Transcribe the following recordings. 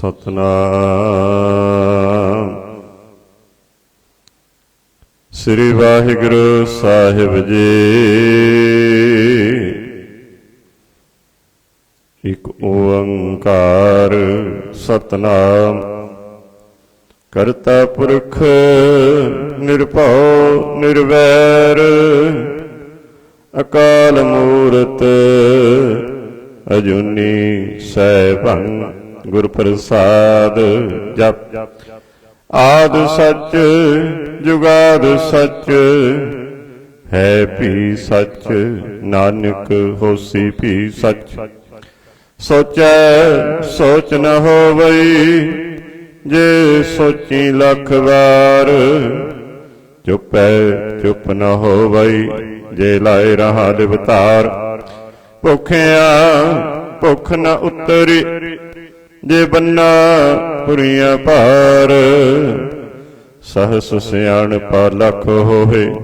ਸਤਨਾਮ। ਸ੍ਰੀ ਵਾਹਿਗੁਰੂ ਸਾਹਿਬ ਜੀ। ਇਕ ਓੰਕਾਰ ਸਤਨਾਮ। ਕਰਤਾ ਪੁਰਖ ਨਿਰਭਉ ਨਿਰਵੈਰ, ਅਕਾਲ ਮੂਰਤ ਅਜੂਨੀ ਸੈਭੰ। ਗੁਰ ਪ੍ਰਸਾਦ ਜਪ। ਆਦਿ ਸੱਚ ਜੁਗਾਦਿ ਸੱਚ, ਹੈ ਭੀ ਸੱਚ ਨਾਨਕ ਹੋਸੀ ਭੀ ਸੱਚ। ਸੋਚੈ ਸੋਚ ਨ ਹੋਵਈ, ਜੇ ਸੋਚੀ ਲੱਖ ਵਾਰ। ਚੁਪੈ ਚੁਪ ਨ ਹੋਵਈ, ਜੇ ਲਾਏ ਰਹਾ ਲਿਵਤਾਰ। ਭੁਖਿਆ ਭੁੱਖ ਨ ਉਤਰੀ, ਜੇ ਬੰਨਾ ਪੁਰੀਆਂ ਭਾਰ। ਸਹਸ ਸਿਆਣਪਾ ਲੱਖ ਹੋਵੇ,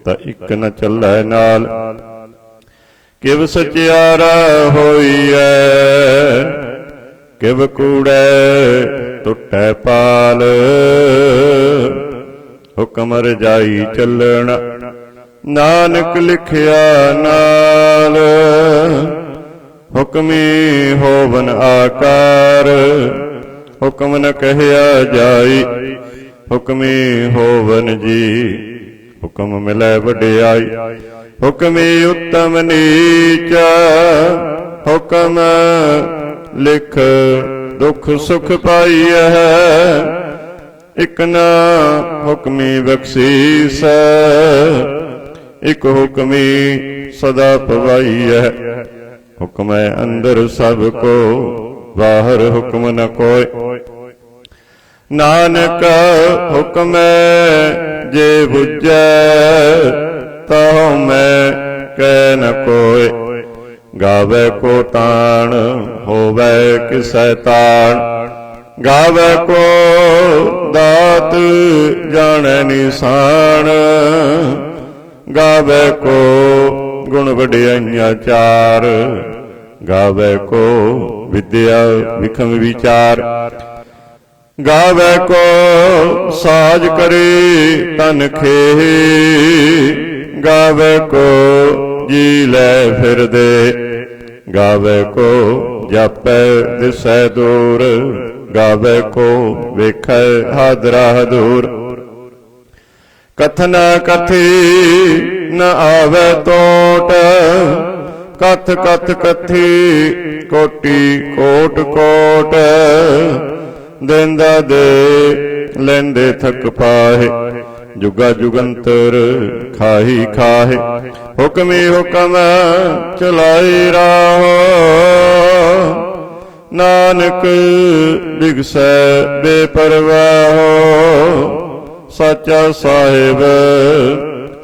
ਤਾਂ ਇੱਕ ਨ ਚੱਲੈ ਨਾਲ। ਕਿਵ ਸਚਿਆਰਾ ਹੋਈਐ, ਕਿਵ ਕੂੜੈ ਟੁੱਟੈ ਪਾਲ। ਹੁਕਮ ਰਜਾਈ ਚੱਲਣ, ਨਾਨਕ ਲਿਖਿਆ ਨਾਲ। ਹੁਕਮੀ ਹੋਵਨ ਆਕਾਰ, ਹੁਕਮ ਨ ਕਹਿਆ ਜਾਈ। ਹੁਕਮੀ ਹੋਵਨ ਜੀ, ਹੁਕਮ ਮਿਲੈ ਵਡਿਆਈ। ਹੁਕਮੀ ਉੱਤਮ ਨੀਚਾ, ਹੁਕਮ ਲਿਖ ਦੁਖ ਸੁਖ ਪਾਈਐ। ਇਕ ਨਾ ਹੁਕਮੀ ਬਖਸ਼ੀਸ, ਇਕ ਹੁਕਮੀ ਸਦਾ ਪਵਾਈਐ। ਹੁਕਮੈ ਅੰਦਰ ਸਭ ਕੋ, ਬਾਹਰ ਹੁਕਮ ਨ ਕੋਇ। ਨਾਨਕ ਹੁਕਮੈ ਜੇ ਬੁਝੈ, ਤਹੁ ਮੈਂ ਕਹਿ ਨ ਕੋਇ। ਗਾਵੇ ਕੋ ਤਾਣ, ਹੋਵੇ ਕਿਸੈ ਤਾਣ। ਗਾਵੇ ਕੋ ਦਾਤ, ਜਾਣੈ ਨਿਸ਼ਾਨ। ਗਾਵੇ ਕੋ ਗੁਣ ਵਡਿਆਈਆਂ ਚਾਰ। ਗਾਵੇ ਕੋ ਵਿਦਿਆ ਵਿਖਮ ਵਿਚਾਰ। ਗਾਵੇ ਕੋ ਸਾਜ ਕਰੇ ਤਨ ਖੇਹ। ਗਾਵੇ ਕੋ ਜੀ ਲੈ ਫਿਰਦੇ। ਗਾਵੇ ਕੋ ਜਾਪੈ ਦਿਸੈ ਦੂਰ। ਗਾਵੇ ਕੋ ਵੇਖੈ ਹਾਦਰਾ ਹਦੂਰ। ਕਥ ਨ ਕਥੀ ਨ ਆਵੈ ਟੋਟ। ਕਥ ਕਥ ਕਥੀ ਕੋਟੀ ਕੋਟ ਕੋਟ। ਦੇਂਦਾ ਦੇ ਲੈਂਦੇ ਥਕ ਪਾਹੇ। ਜੁਗਾ ਜੁਗੰਤਰ ਖਾਹੀ ਖਾਹੇ। ਹੁਕਮੀ ਹੁਕਮ ਚਲਾਈ ਰਾਹੋ। ਨਾਨਕ ਬਿਗਸੈ ਬੇਪਰਵਾਹੋ। ਸਾਚਾ ਸਾਹਿਬ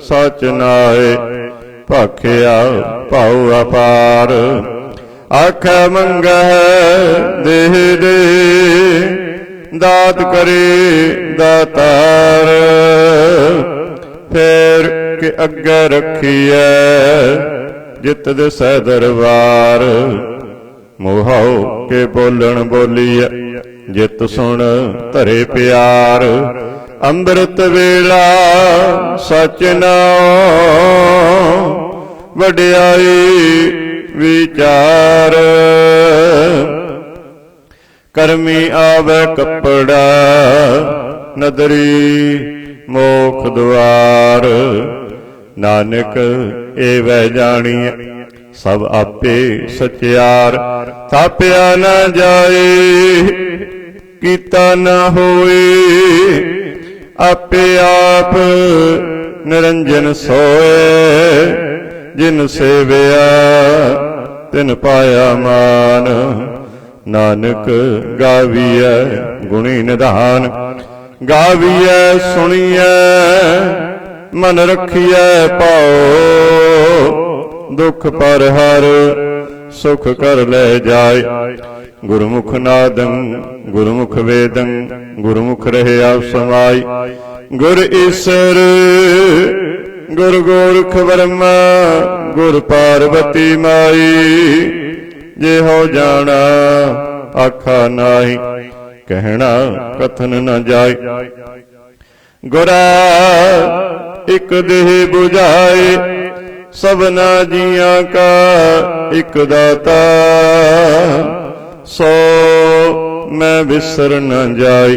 ਸਚ ਨਾਏ, ਭਾਖਿਆ ਭਾਉ ਅਪਾਰ। ਆਖੈ ਮੰਗੈ ਦੇਹ ਦੇ, ਦਾਤ ਕਰੇ ਦਾਤਾਰ। ਫੇਰ ਕੇ ਅੱਗੇ ਰੱਖੀਐ, ਜਿਤ ਦਿਸੈ ਦਰਬਾਰ। ਮੋਹਾਉ ਕੇ ਬੋਲਣ ਬੋਲੀਐ, ਜਿਤ ਸੁਣ ਧਰੇ ਪਿਆਰ। ਅੰਮ੍ਰਿਤ ਵੇਲਾ ਸਚ ਨਾਉ, ਵਡਿਆਈ ਵਿਚਾਰ। ਕਰਮੀ ਆਵੈ ਕੱਪੜਾ, ਨਦਰੀ ਮੋਖ ਦੁਆਰ। ਨਾਨਕ ਏਵੈ ਜਾਣੀਐ, ਸਭ ਆਪੇ ਸਚਿਆਰ। ਥਾਪਿਆ ਨ ਜਾਏ, ਕੀਤਾ ਨ ਹੋਏ। ਆਪੇ ਆਪ ਨਿਰੰਜਨ ਸੋਏ। ਜਿਨ ਸੇਵਿਆ ਤਿਨ ਪਾਇਆ ਮਾਨ। ਨਾਨਕ ਗਾਵੀਐ ਗੁਣੀ ਨਿਧਾਨ। ਗਾਵੀਐ ਸੁਣੀਐ ਮਨ ਰਖੀਐ ਭਾਉ। ਦੁਖ ਪਰ ਹਰ ਸੁਖ ਕਰ ਲੈ ਜਾਏ। ਗੁਰਮੁਖ ਨਾਦੰ ਗੁਰਮੁਖ ਵੇਦੰ, ਗੁਰਮੁਖ ਰਹਿਆ ਸਮਾਈ। ਗੁਰ ਈਸਰ ਗੁਰ ਗੋਰਖ ਬਰਮਾ, ਗੁਰ ਪਾਰਬਤੀ ਮਾਈ। ਜੇ ਹੋ ਜਾਣਾ आखा नाहि, कहना कथन न जाय। गुरा एक देह बुझाए, सबना जियां का एक दाता। सो मैं विसर न जाय,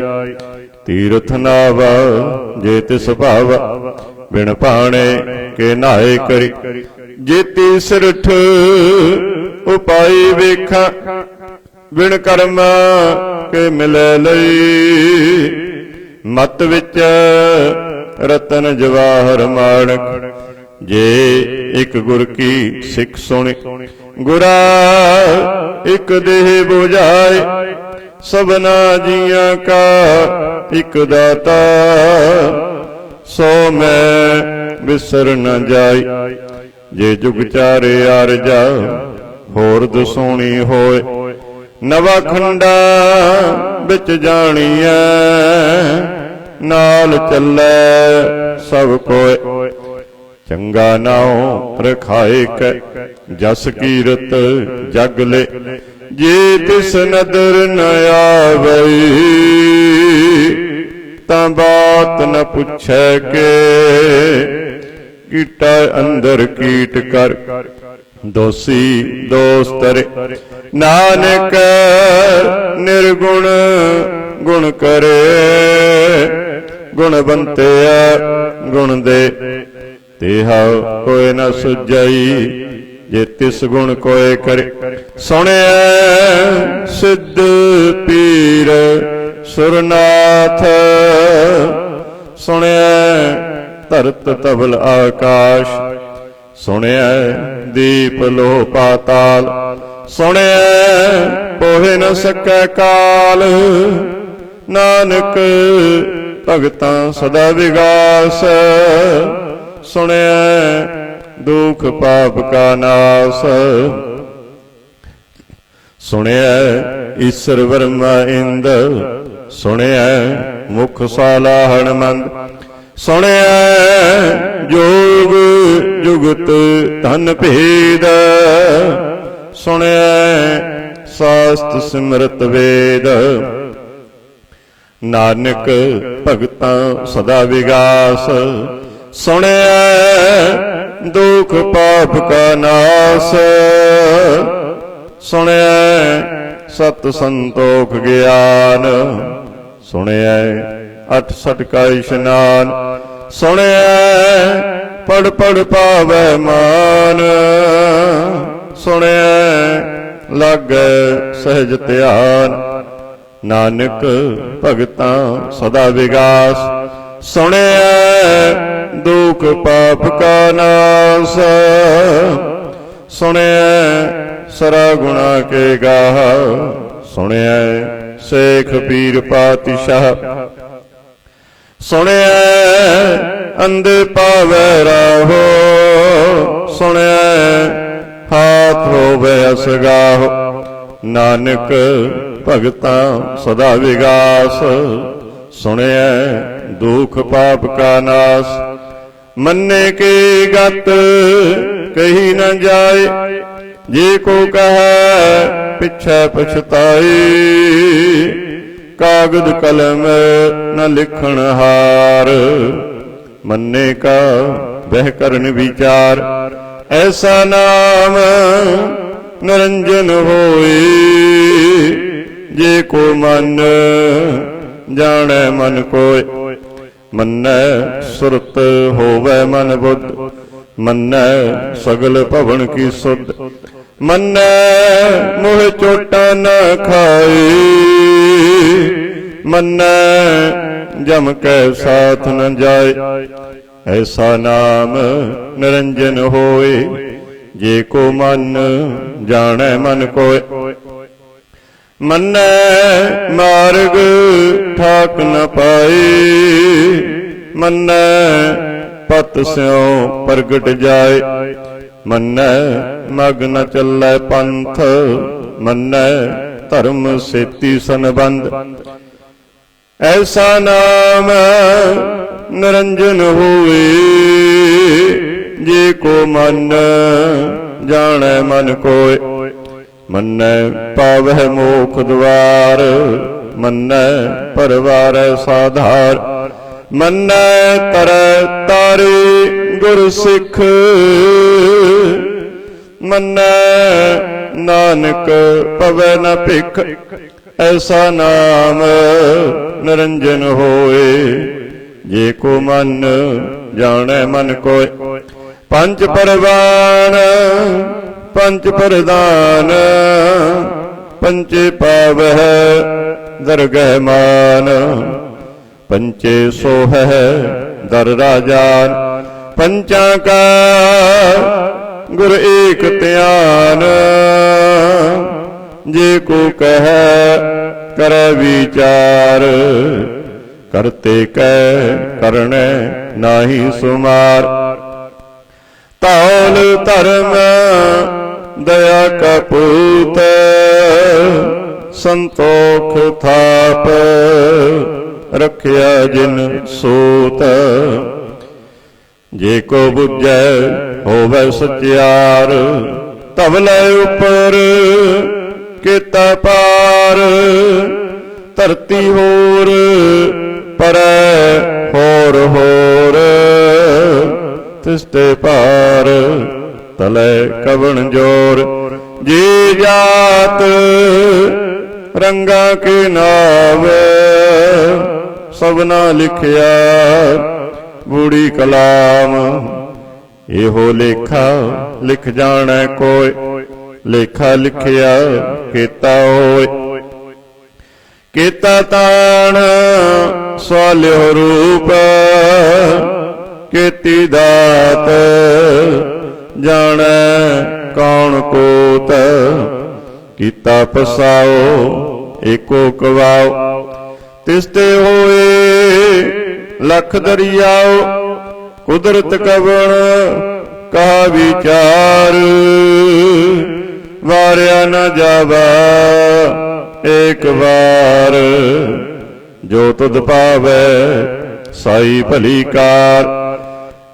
तीर्थ नावा जे तिस भावा। बिन पाणे के नाए करी, जेती सिरठ उपाई वेखा। बिन कर्मा के मिले लई, मत विच रतन जवाहर माणक। जे एक गुर की सिख सुने, गुरा एक देह बुझाए। सबना जियां का एक दाता। सो मैं विसर न जाय, जे जुग चारे आरजा। होर दसोणी होए, नवा खंडा बिच जाणीਐ। नाल चलै सब कोय, चंगा नाओ रखाए कै। जस कीरत जग ले, जे तिस नदर न आवई। तां बात न पुछै के, कीटा अंदर कीट कर। दोषी दोष तरे, नानक निर्गुण गुण करे। गुणवंते गुण दे, तेहा कोई न सुझई। जे तिस गुण कोय करे, सुनिया सिद्ध पीर सुरनाथ। सुनिया धरत तबल आकाश। सुनिया दीप लो पाताल। सुनिया पोहे न सकै काल। नानक भगतां सदा विगास। सुनिया दुख पाप का नाश। सुनिया ईश्वर वर्मा इंद। सुनिया मुख सालाहण मंद। सुनिया जोग जुगत धन भेद। सुनिया शास्त्र सिमरत वेद। नानक भगतां सदा विगास। सुनिया दुख पाप का नाश। सुनिया सत संतोख ज्ञान। सुनिया अठ सठ का इशनान। सुनिया पढ़ पढ़ पावै मान। सुनिया लागै सहज ध्यान। नानक भगतां सदा विगास। सुनिया दुख पाप का नाश। सुनिया सरा गुणा के गाह। सुनिया शेख पीर पातिशाह। सुनिया अंधे पावै राहो। सुनिया हाथ होवै असगाहो। नानक भगतां सदा विगास। सुनिया दुख पाप का नाश। मन्ने के गत कही न जाए। जे को कहे पिछे पछताई। कागज कलम न लिखण हार। मन्ने का वह करन विचार। ऐसा नाम निरंजन होए। जे को मन जाने मन कोय। मन्नै सुरत होवै मन बुद्ध। मन्नै सगल भवन की सुध। मन्नै मोह चोटा न खाए। मन्नै जम कै साथ न जाए। ऐसा नाम निरंजन होए। जे को मन जाने मन कोय। मन्नै मार्ग ठाक न पाए। मन्नै पत स्यों प्रगट जाए। मन्नै मग न चलै पंथ। मन्नै धर्म सेती संबंध। ऐसा नाम निरंजन हुए। जे को मन जाने मन कोय। ਮੰਨੈ ਪਾਵਹਿ ਮੋਖ ਦੁਆਰ, ਮੰਨੈ ਪਰਵਾਰੈ ਸਾਧਾਰ। ਮੰਨੈ ਤਰੈ ਤਾਰੇ ਗੁਰ ਸਿੱਖ, ਮੰਨੈ ਨਾਨਕ ਪਵੈ ਨ ਭਿਖ। ਐਸਾ ਨਾਮ ਨਿਰੰਜਨ ਹੋਏ, ਜੇ ਕੋ ਮਨ ਜਾਣੈ ਮਨ ਕੋਇ। ਪੰਚ ਪਰਵਾਨ ਪੰਚ ਪ੍ਰਦਾਨ, ਪੰਚੇ ਪਾਵਹਿ ਦਰਗਹਿ ਮਾਨ। ਪੰਚੇ ਸੋਹੈ ਦਰ ਰਾਜਾਨ, ਪੰਚਾਂ ਕਾ ਗੁਰ ਏਕ ਧਿਆਨ। ਜੇ ਕੋ ਕਹੈ ਕਰੈ ਵਿਚਾਰ, ਕਰਤੇ ਕੈ ਕਰਣੈ ਨਾਹੀ ਸੁਮਾਰ। ਧੌਲ ਧਰਮ ਦਇਆ ਕਾ ਪੂਤ, ਸੰਤੋਖ ਥਾਪ ਰਖਿਆ ਜਿਨ ਸੂਤ। ਜੇ ਕੋ ਬੁਝੈ ਹੋਵੈ ਸਚਿਆਰ, ਧਵਲੇ ਉਪਰ ਕੀਤਾ ਪਾਰ। ਧਰਤੀ ਹੋਰ ਪਰੈ ਹੋਰ ਹੋਰ, ਤਿਸਤੇ ਭਾਰ ਤਲੈ ਕਵਣ ਜੋਰ। ਜੀ ਜਾਤ ਰੰਗਾ ਕੇ ਨਾਵ, ਸਭਨਾ ਲਿਖਿਆ ਬੂੜੀ ਕਲਾਮ। ਇਹੋ ਲੇਖਾ ਲਿਖ ਜਾਣੈ ਕੋਇ, ਲੇਖਾ ਲਿਖਿਆ ਕੀਤਾ ਹੋਇ। ਕੀਤਾ ਤਾਣ ਸਵਾਲਿਓ ਰੂਪ, ਕੀਤੀ ਦਾਤ ਜਾਣੈ ਕੌਣ ਕੋਤ। ਕੀਤਾ ਪਸਾਓ ਏਕੋ ਕਵਾਓ, ਤਿਸਤੇ ਹੋਏ ਲਖ ਦਰਿਆਓ। ਕੁਦਰਤ ਕਵਣ ਕਹਾ ਵਿਚਾਰ, ਵਾਰਿਆ ਨ ਜਾਵਾ ਏਕ ਵਾਰ। ਜੋ ਤੁਧ ਪਾਵੈ ਸਾਈ ਭਲੀ ਕਾਰ,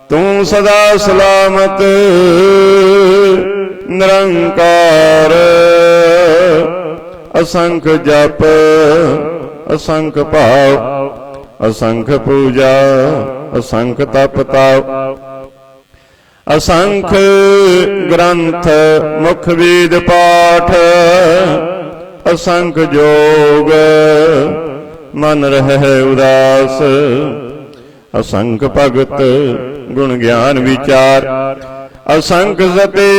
ਤੂੰ ਸਦਾ ਸਲਾਮਤ ਨਿਰੰਕਾਰ। ਅਸੰਖ ਜਪ ਅਸੰਖ ਭਾਵ, ਅਸੰਖ ਪੂਜਾ ਅਸੰਖ ਤਪ ਤਾਪ। ਅਸੰਖ ਗ੍ਰੰਥ ਮੁਖ ਵੇਦ ਪਾਠ, ਅਸੰਖ ਜੋਗ ਮਨ ਰਹਿ ਉਦਾਸ। ਅਸੰਖ ਭਗਤ ਗੁਣ ਗਿਆਨ ਵਿਚਾਰ, ਅਸੰਖ ਸਤੇ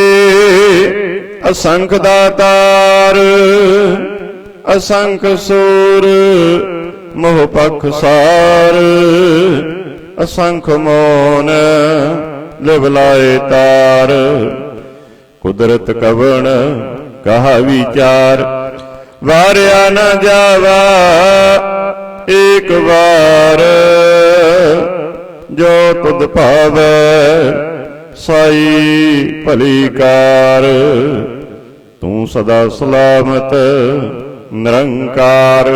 ਅਸੰਖ ਦਾਤਾਰ। ਅਸੰਖ ਸੂਰ ਮੋਹ ਪਖ ਸਾਰ, ਅਸੰਖ ਮੋਨ ਲਿਵ ਲਾਏ ਤਾਰ। ਕੁਦਰਤ ਕਵਣ ਕਹਾ ਵਿਚਾਰ, ਵਾਰਿਆ ਨ ਜਾਵਾ ਏਕ ਵਾਰ। ਜੋ ਤੁਧ ਭਾਵੈ ਸਾਈ ਭਲੀ ਕਾਰ, ਤੂੰ ਸਦਾ ਸਲਾਮਤ ਨਿਰੰਕਾਰ।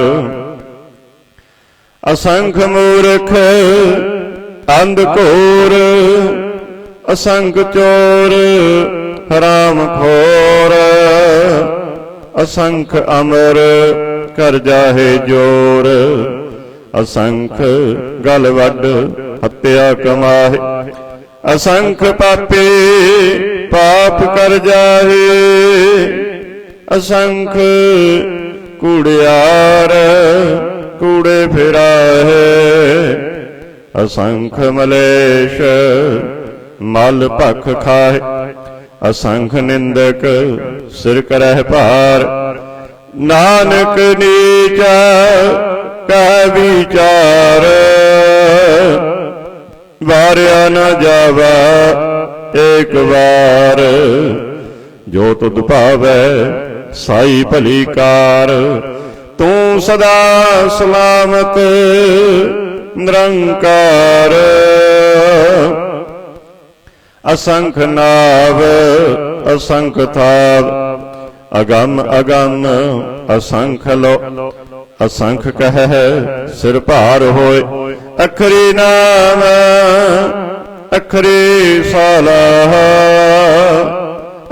ਅਸੰਖ ਮੂਰਖ ਅੰਧ ਘੋਰ, ਅਸੰਖ ਚੋਰ ਹਰਾਮ ਖੋਰ। ਅਸੰਖ ਅਮਰ ਕਰ ਜਾਹੇ ਜੋਰ, ਅਸੰਖ ਗਲ ਵੱਡ ਹੱਤਿਆ ਕਮਾਹੇ। ਅਸੰਖ ਪਾਪੀ ਪਾਪ ਕਰ ਜਾਹੇ, ਅਸੰਖ ਕੂੜਿਆਰ ਕੂੜੇ ਫਿਰਾਹੇ। ਅਸੰਖ ਮਲੇਸ਼ ਮਲ ਭਖ ਖਾਏ, ਅਸੰਖ ਨਿੰਦਕ ਸਿਰ ਕਰਹਿ ਭਾਰ। ਨਾਨਕ ਨੀਚਾ ਕਹਿ ਵਿਚਾਰ, ਵਾਰਿਆ ਨ ਜਾਵਾ ਏਕ ਵਾਰ। ਜੋ ਤੁਧ ਭਾਵੈ ਸਾਈ ਭਲੀ ਕਾਰ, ਤੂੰ ਸਦਾ ਸਲਾਮਤ ਨਿਰੰਕਾਰ। ਅਸੰਖ ਨਾਵ ਅਸੰਖ ਥਾਵ, ਅਗੰਮ ਅਗੰਮ ਅਸੰਖ ਲੋ। ਅਸੰਖ ਕਹਿ ਸਿਰ ਭਾਰ ਹੋਏ, ਅਖਰੀ ਨਾਮ ਅਖਰੀ ਸਾਲਾਹ।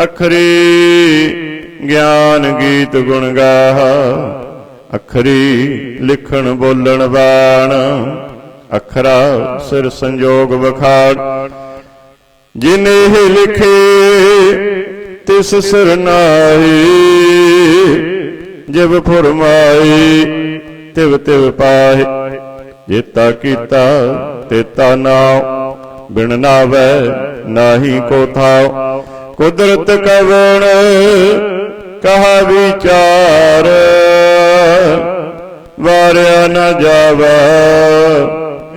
ਅਖਰੀ ਗਿਆਨ ਗੀਤ ਗੁਣ ਗਾਹਾ। ਅਖਰੀ ਲਿਖਣ ਬੋਲਣ ਬਾਣ, ਅਖਰਾ ਸਿਰ ਸੰਜੋਗ ਵਖਾੜ। ਜਿਨੇ ਲਿਖੇ ਤਿਸ ਸਿਰ ਨਾਹੀ, ਜਿਵ ਫੁਰਮਾਈ ਤਿਵ ਤਿਵ ਪਾਹੇ। ਜੇਤਾ ਕੀਤਾ ਤੇਤਾ ਨਾਉ, ਬਿਨ ਨਾਵੈ ਨਾਹੀ ਕੋ ਥਾਉ। ਕੁਦਰਤ ਕਵਣ ਕਹਾ ਵਿਚਾਰ, ਵਾਰਿਆ ਨ ਜਾਵੈ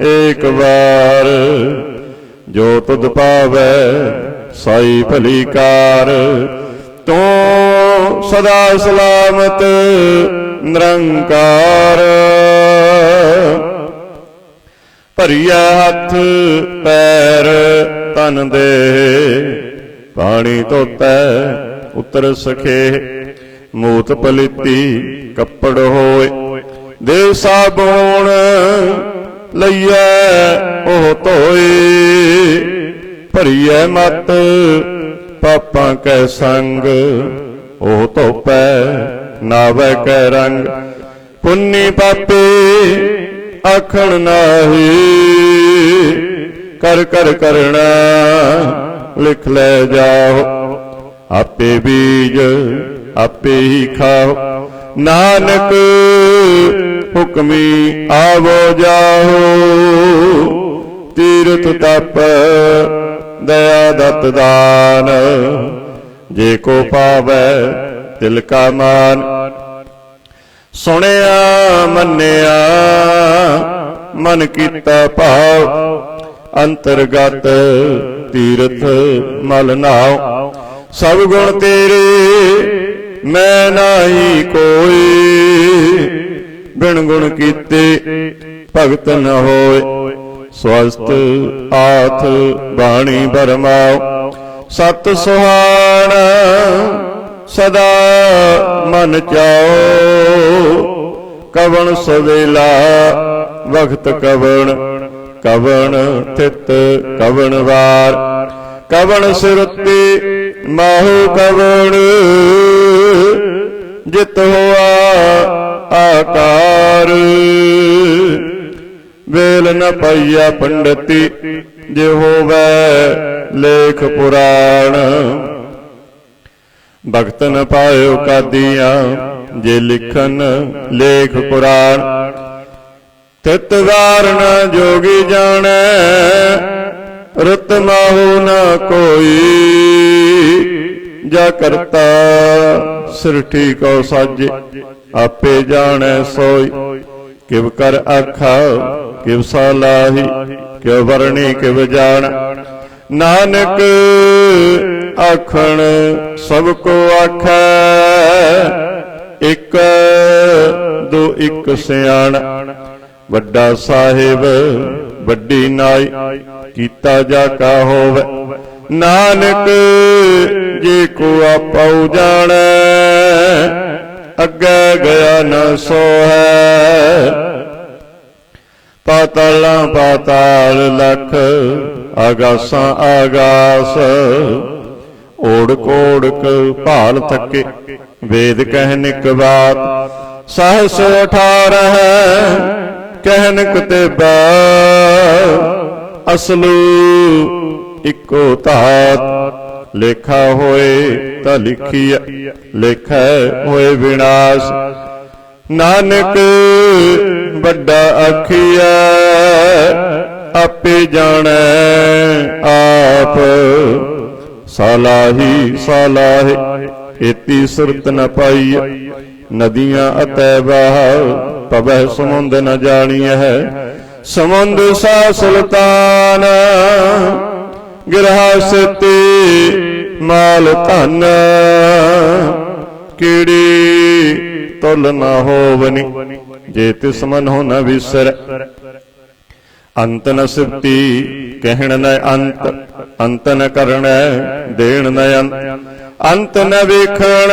ਏਕ ਵਾਰ। ਜੋ ਤੁਧ ਪਾਵੈ ਸਾਈ ਭਲੀ ਕਾਰ, ਤੂੰ ਸਦਾ ਸਲਾਮਤ ਨਿਰੰਕਾਰ। ਭਰੀਆ ਹੱਥ ਪੈਰ ਤਨ ਦੇ, ਪਾਣੀ ਧੋਤੈ ਉਤਰ ਸਖੇ। ਮੂਤ ਪਲੀਤੀ ਕੱਪੜ ਹੋਏ, ਦੇ ਸਾਬੂਣ ਲਈਐ ਉਹ ਧੋਏ। ਭਰੀਐ ਮਤ ਪਾਪਾਂ ਕੈ ਸੰਗ, ਉਹ ਧੋਪੈ ਨਾਵੈ ਕੈ ਰੰਗ। ਪੁੰਨੀ ਪਾਪੇ ਆਖਣ ਨਾਹੀ, ਕਰ ਕਰ ਕਰਣਾ ਲਿਖ ਲੈ ਜਾਓ। ਆਪੇ ਬੀਜ ਆਪੇ ਹੀ ਖਾਓ, ਨਾਨਕ ਹੁਕਮੀ ਆਵੋ ਜਾਓ। ਤੀਰਥ ਤਪ ਦਇਆ ਦਤ ਦਾਨ, ਜੇ ਕੋ ਪਾਵੈ ਤਿਲ ਕਾ ਮਾਨ। ਸੁਣਿਆ ਮੰਨਿਆ ਮਨ ਕੀਤਾ ਭਾਵ, ਅੰਤਰਗਤ ਤੀਰਥ ਮਲ ਨਾਉ। ਸਭ ਗੁਣ ਤੇਰੇ ਮੈਂ ਨਾਹੀ ਕੋਈ, ਬਿਨ ਗੁਣ ਕੀਤੇ ਭਗਤ ਨ ਹੋਏ। ਸਵਸਤ ਆਥ ਬਾਣੀ ਬਰਮਾਓ, ਸਤ ਸੁਹਾਣ ਸਦਾ ਮਨ ਚਾਓ। ਕਵਣ ਸਵੇਲਾ ਵਖਤ ਕਵਣ, ਕਵਣ ਥਿਤ ਕਵਣ ਵਾਰ। ਕਵਣ ਸਿਰੁੱਤੀ ਮਾਹੂ ਕਵਣ, ਜਿਤ ਹੋਆ ਆਕਾਰ। ਵੇਲ ਨ ਪਾਈਆ ਪੰਡਤੀ, ਜੇ ਹੋਵੈ ਲੇਖ ਪੁਰਾਣ। ਭਗਤ ਨ ਪਾਇਓ ਕਾਦੀਆਂ, ਜੇ ਲਿਖਨ ਲੇਖ ਪੁਰਾਣ। ਤਿਤ ਵਾਰ ਨ ਜੋਗੀ ਜਾਣੈ, ਰੁਤ ਮਾਹੂ ਨ ਕੋਈ। ਜਾ ਕਰਤਾ ਸਿਰਠੀ ਕੋ ਸਾਜੇ, ਆਪੇ ਜਾਣੈ ਸੋਈ। ਕਿਵ ਕਰ ਆਖਾ ਕਿਵ ਸਲਾਹੀ, ਕਿਵ ਵਰਣੀ ਕਿਵ ਜਾਣ। ਨਾਨਕ ਆਖਣ ਸਭ ਕੋ ਆਖੈ, ਇੱਕ ਦੋ ਇੱਕ ਸਿਆਣ। ਵੱਡਾ ਸਾਹਿਬ ਵੱਡੀ ਨਾਈ, ਕੀਤਾ ਜਾ ਕਾ ਹੋਵੇ। ਨਾਨਕ ਜੇ ਕੋ ਆਪਉ ਜਾਣੈ, ਅੱਗੇ ਗਿਆ ਨ ਸੋਹੈ। ਪਾਤਾਲਾਂ ਪਾਤਾਲ ਲਖ, ਆਗਾਸਾਂ ਆਗਾਸ। ਓੜਕ ਓੜਕ ਭਾਲ ਥਕੇ, ਵੇਦ ਕਹਿਨਿਕ ਬਾਤ। ਸਹਸ 18 ਕਹਿਨਿਕ ਤੇ ਬਾਤ। ਅਸਲੂ ਇੱਕੋ ਧਾਤ, ਲੇਖਾ ਹੋਏ ਤਾਂ ਲਿਖੀਐ, ਲੇਖਾ ਹੋਏ ਵਿਨਾਸ਼। ਨਾਨਕ ਵੱਡਾ ਆਖੀਐ, ਆਪੇ ਜਾਣੈ ਆਪ। ਸਾਲਾਹੀ ਸਾਲਾਹੇ ਏਤੀ ਸੁਰਤ ਨ ਪਾਈਐ। ਨਦੀਆਂ ਅਤੈ ਬਾਹ, ਪਵੈ ਸਮੁੰਦ ਨ ਜਾਣੀਐ। ਸਮੁੰਦ ਸਾ ਸੁਲਤਾਨ, ਗਿਰਹਾਸਤੀ ਮਾਲ ਧਨ। ਕੀੜੀ ਤੁਲ ਨ ਹੋਵਨੀ, ਜੇ ਤਿਸ ਮਨ ਹੋ ਨ ਵਿਸਰ। ਅੰਤ ਨ ਸਿਫਤੀ ਕਹਿਣ ਨ ਅੰਤ, ਅੰਤ ਨ ਕਰਣੈ ਦੇਣ ਨ ਅੰਤ। ਅੰਤ ਨ ਵੇਖਣ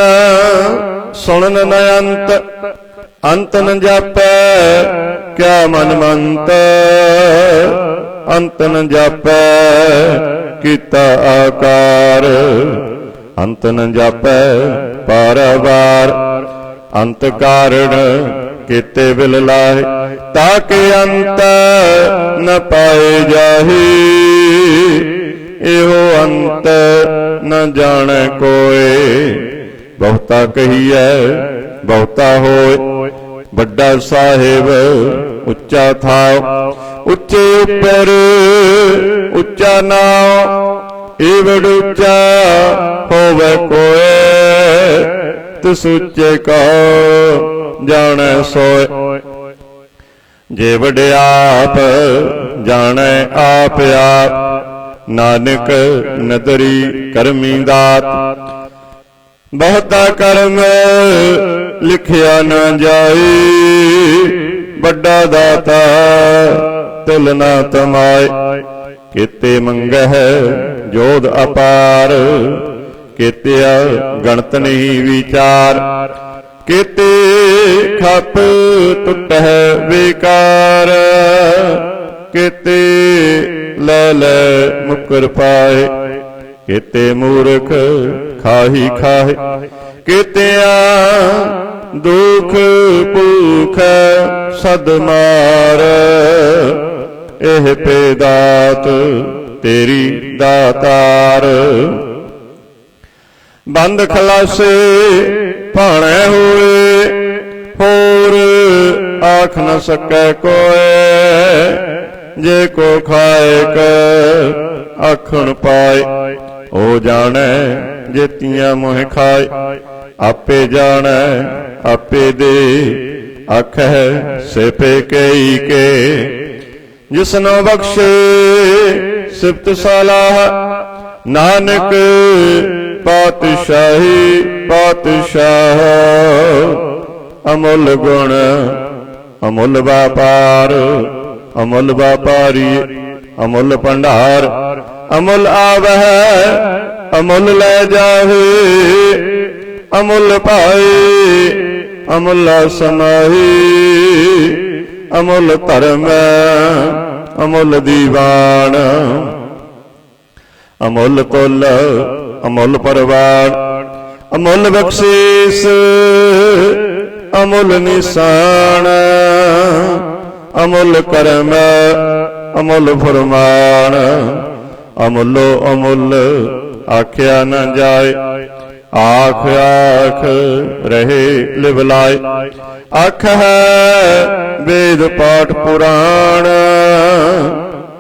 ਸੁਣਨ ਨ ਅੰਤ। ਅੰਤ ਨ ਜਾਪੈ ਕਿਆ ਮਨ ਮੰਤ। ਅੰਤ ਨ ਜਾਪੈ ਕੀਤਾ ਆਕਾਰ। ਅੰਤ ਨ ਜਾਪੈ ਪਾਰਵਾਰ। ਅੰਤ ਕਾਰਣ ਕੀਤੇ ਬਿਲ ਲਾਹੇ, ਤਾਕੇ ਅੰਤ ਨ ਪਾਏ ਜਾਹੀ। ਇਹੋ ਅੰਤ ਨ ਜਾਣੈ ਕੋਇ, ਬਹੁਤਾ ਕਹੀਐ ਬਹੁਤਾ ਹੋਏ। ਵੱਡਾ ਸਾਹਿਬ ਉੱਚਾ ਥਾਉ, ਉੱਚੇ ਉੱਪਰ ਉੱਚਾ ਨਾਉ। ਏਵੜ ਉੱਚਾ ਹੋਵੇ ਕੋਇ, ਤਿਸ ਉੱਚੇ ਕਉ ਜਾਣੈ ਸੋਇ। ਜੇ ਵਡਿਆਪ ਜਾਣੈ ਆਪ ਆਪ, ਨਾਨਕ ਨਦਰੀ ਕਰਮੀ ਦਾਤ। ਬਹੁਤਾ ਕਰਮ ਲਿਖਿਆ ਨਾ ਜਾਏ, ਵੱਡਾ ਦਾਤਾ ਤਿਲ ਨਾ ਤਮਾਏ। ਕੀਤੇ ਮੰਗਹਿ ਜੋਧ ਅਪਾਰ, ਕੀਤਿਆ ਗਣਤ ਨਹੀਂ ਵਿਚਾਰ। ਕੀਤੇ ਖਪ ਟੁੱਟਹਿ ਬੇਕਾਰ, ਕੀਤੇ ਲੈ ਲੈ ਮੁਕਰ ਪਾਏ। ਕੀਤੇ ਮੂਰਖ ਖਾਹੀ ਖਾਹੇ, ਕੀਤਿਆ ਦੁਖ ਭੂਖ ਸਦ ਮਾਰ। ਇਹ ਪੇਦਾਤ ਤੇਰੀ ਦਾਤਾਰ, ਬੰਦ ਖਲਾਸੇ ਭਾਣੈ ਹੋਏ। ਹੋਰ ਆਖ ਨ ਸਕੈ ਕੋਇ, ਜੇ ਕੋ ਖਾਇਕ ਆਖਣ ਪਾਏ। ਉਹ ਜਾਣੈ ਜੇਤੀਆਂ ਮੋਹਿ ਖਾਏ, ਆਪੇ ਜਾਣੈ ਆਪੇ ਦੇ। ਆਖੈ ਸਿਪੇ ਕਈ ਕੇ, ਜਿਸਨੋ ਬਖਸ਼ੇ ਸਿਫਤ ਸਲਾਹ। ਨਾਨਕ ਪਾਤਸ਼ਾਹੀ ਪਾਤਸ਼ਾਹ, ਅਮੁੱਲ ਗੁਣ ਅਮੁੱਲ ਵਾਪਾਰ। ਅਮੁੱਲ ਵਾਪਾਰੀ ਅਮੁੱਲ ਭੰਡਾਰ, ਅਮੁੱਲ ਆਵਹਿ ਅਮੁੱਲ ਲੈ ਜਾਹੇ। ਅਮੁੱਲ ਭਾਏ ਅਮੁੱਲ ਸਮਾਹੀ, ਅਮੁੱਲ ਧਰਮ ਅਮੁੱਲ ਦੀਵਾਨ। ਅਮੁੱਲ ਤੁਲ ਅਮੁੱਲ ਪਰਵਾਨ, ਅਮੁੱਲ ਬਖਸ਼ੀਸ ਅਮੁੱਲ ਨਿਸ਼ਾਨ। ਅਮੁੱਲ ਕਰਮ ਅਮੁੱਲ ਫਰਮਾਨ, ਅਮੁੱਲੋ ਅਮੁੱਲ ਆਖਿਆ ਨ ਜਾਏ। ਆਖ ਆਖ ਰਹੇ ਲਿਵ ਲਾਏ, ਆਖ ਹੈ ਵੇਦ ਪਾਠ ਪੁਰਾਣ।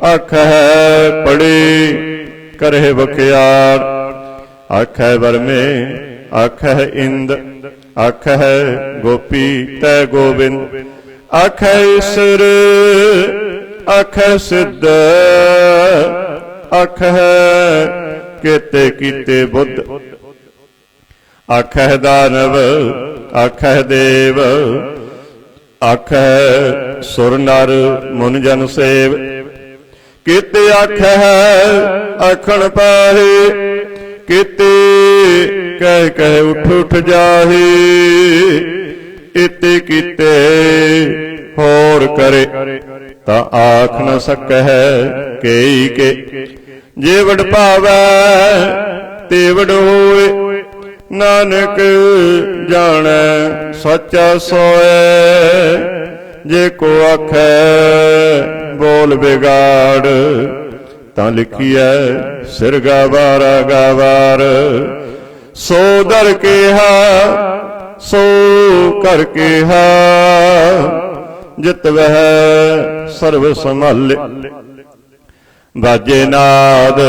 ਆਖ ਹੈ ਪੜੀ ਕਰਹਿ ਬਖਿਆਰ। ਆਖ ਹੈ ਵਰਮੇ ਆਖ ਹੈ ਇੰਦ, ਆਖ ਹੈ ਗੋਪੀ ਤੈ ਗੋਬਿੰਦ। ਆਖ ਹੈ ਈਸਰ ਆਖ ਹੈ ਸਿੱਧ, ਆਖ ਹੈ ਕੀਤੇ ਕੀਤੇ ਬੁੱਧ। ਆਖ ਹੈ ਦਾਨਵ ਆਖ ਹੈ ਦੇਵ, ਆਖ ਹੈ ਸੁਰ ਨਰ ਮੁਨ ਜਨ ਸੇਵ। ਕੀਤੇ ਆਖ ਹੈ ਆਖਣ ਪਾਹੇ, ਕੀਤੇ ਕਹਿ ਕਹਿ ਉਠ ਉਠ ਜਾਹੇ। ਇਤੇ ਕੀਤੇ ਹੋਰ ਕਰੇ, ਤਾਂ ਆਖ ਨ ਸਕਹਿ ਕੇਈ ਕੇ। ਜੇ ਵਡ ਭਾਵੈ ਤੇ ਵਡ ਹੋਏ, ਨਾਨਕ ਜਾਣੈ ਸੱਚਾ ਸੋਏ। ਜੇ ਕੋ ਆਖੈ ਬੋਲ ਬਿਗਾੜ, ਤਾਂ ਲਿਖੀਐ ਸਿਰ ਗਾਵਾਰਾ ਗਾਵਾਰ। ਸੋ ਦਰ ਕੇਹਾ ਸੋ ਕਰ ਕੇਹਾ, ਜਿਤ ਵਹਿ ਸਰਬ ਸੰਭਾਲੇ। ਬਾਜੇ ਨਾਦ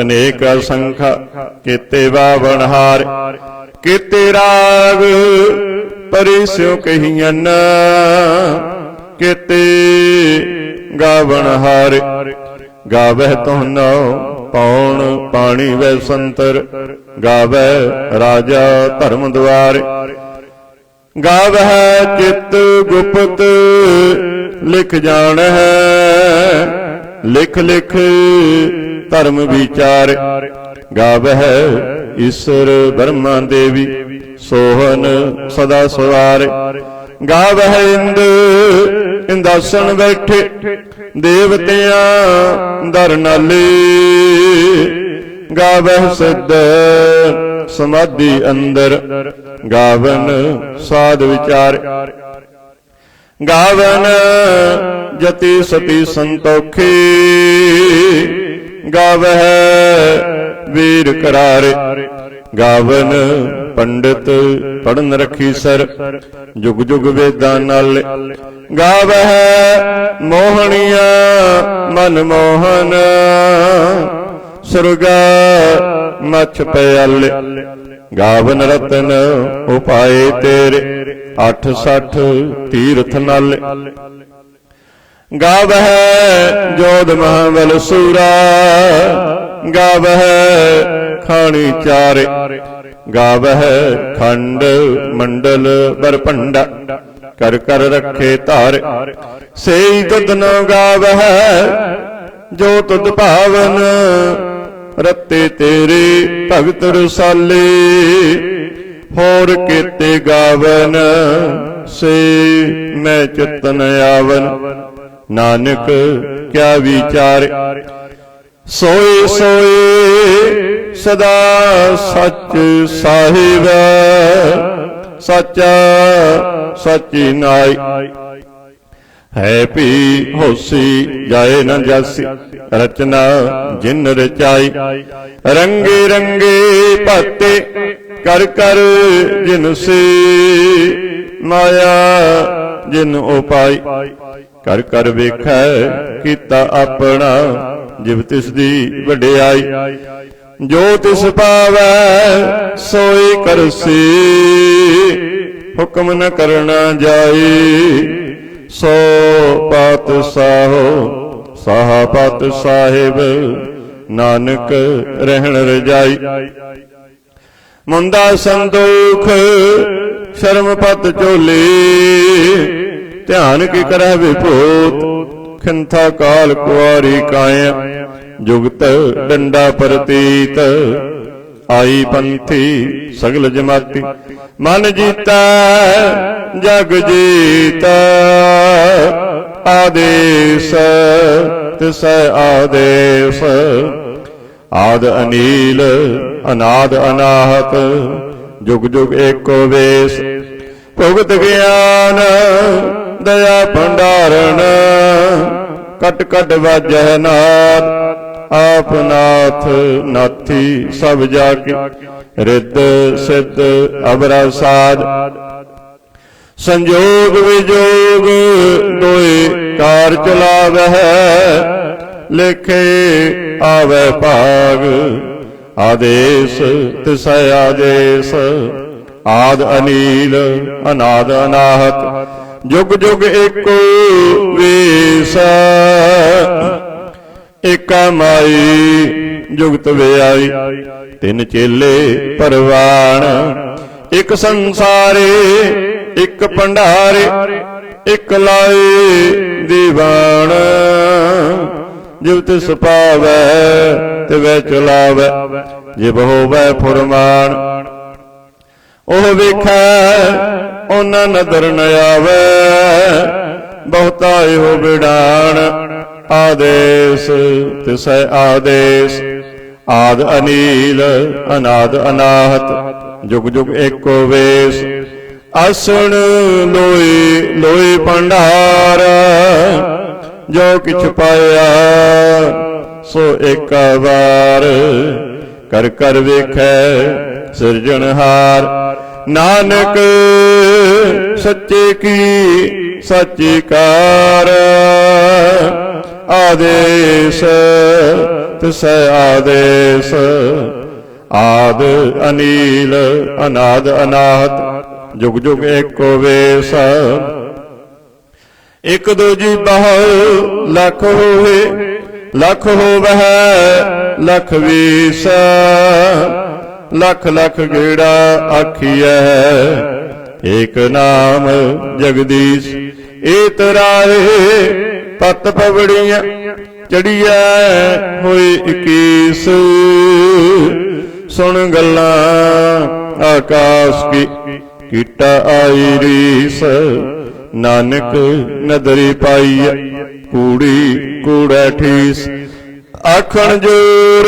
ਅਨੇਕ ਅਸੰਖਾ, ਕੀਤੇ ਬਾਵਨ ਹਾਰ। ਕੀਤੇ ਰਾਗ ਪਰਿ ਸਿਉ ਕਹੀਅਨ, ਕੀਤੇ ਗਾਵਨ ਹਾਰ। ਗਾਵਹਿ ਤੁਹਨੋ ਪੌਣ ਪਾਣੀ ਵੈ ਸੰਤਰ, ਗਾਵਹਿ ਰਾਜਾ ਧਰਮ ਦੁਆਰ। ਗਾਵਹਿ ਚਿਤ ਗੁਪਤ ਲਿਖ ਜਾਣਹਿ, ਲਿਖ ਲਿਖ ਧਰਮ ਵਿਚਾਰ। ਗਾਵਹਿ ਈਸ਼ਰ ਬ੍ਰਹਮਾ ਦੇਵੀ, ਸੋਹਨ ਸਦਾ ਸਵਾਰ। ਗਾਵਹਿ ਇੰਦ ਇੰਦਾਸਣ ਬੈਠੇ, ਦੇਵਤਿਆਂ ਦਰ ਨਾਲੇ। ਗਾਵਹਿ ਸਿੱਧ समाधि अंदर गावन साध विचार गावन जति सती संतोखी गावह वीर करारे गावन पंडित पढ़न रखी सर जुग जुग वेदां नाल गावह मोहनिया मन मोहन सुरगा मछ प्याले गावन रतन उपाए तेरे 860 तीर्थ नाले गावह जोध महाबल सूरा गावह खानी चारे गावह खंड मंडल बरपंडा कर कर रखे तारे सेई तुद न गावह जो तुद भावन रते तेरे भगत रसाले होर केते गावन से मैं चितन आवन नानक क्या विचार सोए सोए सदा सच साहिब सचा सची नाई है पी होसी जाए न जासी रचना जिन रचाई रंगे रंगे पाते कर कर जिन से माया जिन उपाई कर कर वेखै कीता अपना जिव तिस दी वडियाई जो तिस पावै सोई करसी हुक्म न करना जाई सो पात साहो साहा पात साहिब नानक रहन रजाई मुंदा संदोख शर्म पत चोली ध्यान की करह विभूत खिंथा काल कुआरी काया जुगत डंडा प्रतीत आई पंथी सगल जमाती मन जीता जग जीता आदेश तिस आदेश आद अनील अनाद अनाहत जुग जुग एको वेश भुगत ज्ञान दया भंडारण कट कट वाजह नाथ आप नाथ नाथी सब जाके रिद सिद्ध अबरा साध संजोग विजोग दोए कार चलावह लिखे आवे भाग आदेश तिस आदेश आद अनील अनाद अनाहत जुग जुग एको वेश एका माई जुगत व्याई तिन चेले परवान एक संसारे एक भंडारे एक लाए दीवान जिव तिस पावै तिवै चलावै जिव होवै फुरमान ओह वेखै ओना नदर न आवै बहुता हो बिडान आदेश तिस आदेश आद अनील अनाद अनाहत जुग जुग एको वेश आसण लोई लोई भंडार जो किछ पाया सो एक बार कर कर वेखै सिरजनहार नानक सच्चे की सच्ची कार आदेश तिस आदेश आद अनील अनाद अनाहत जुग जुग एको वेश एक दूजी बहु लख होए लख होवह लख वीस लख लख गेड़ा आखिए एक नाम जगदीश एत राहे पत पवड़ियां चढ़िया होए 21 सुन गल्लां आकाश की कीटा आई रीस नानक नदरी पाई कूड़ी कूड़ा ठीस आखण जोर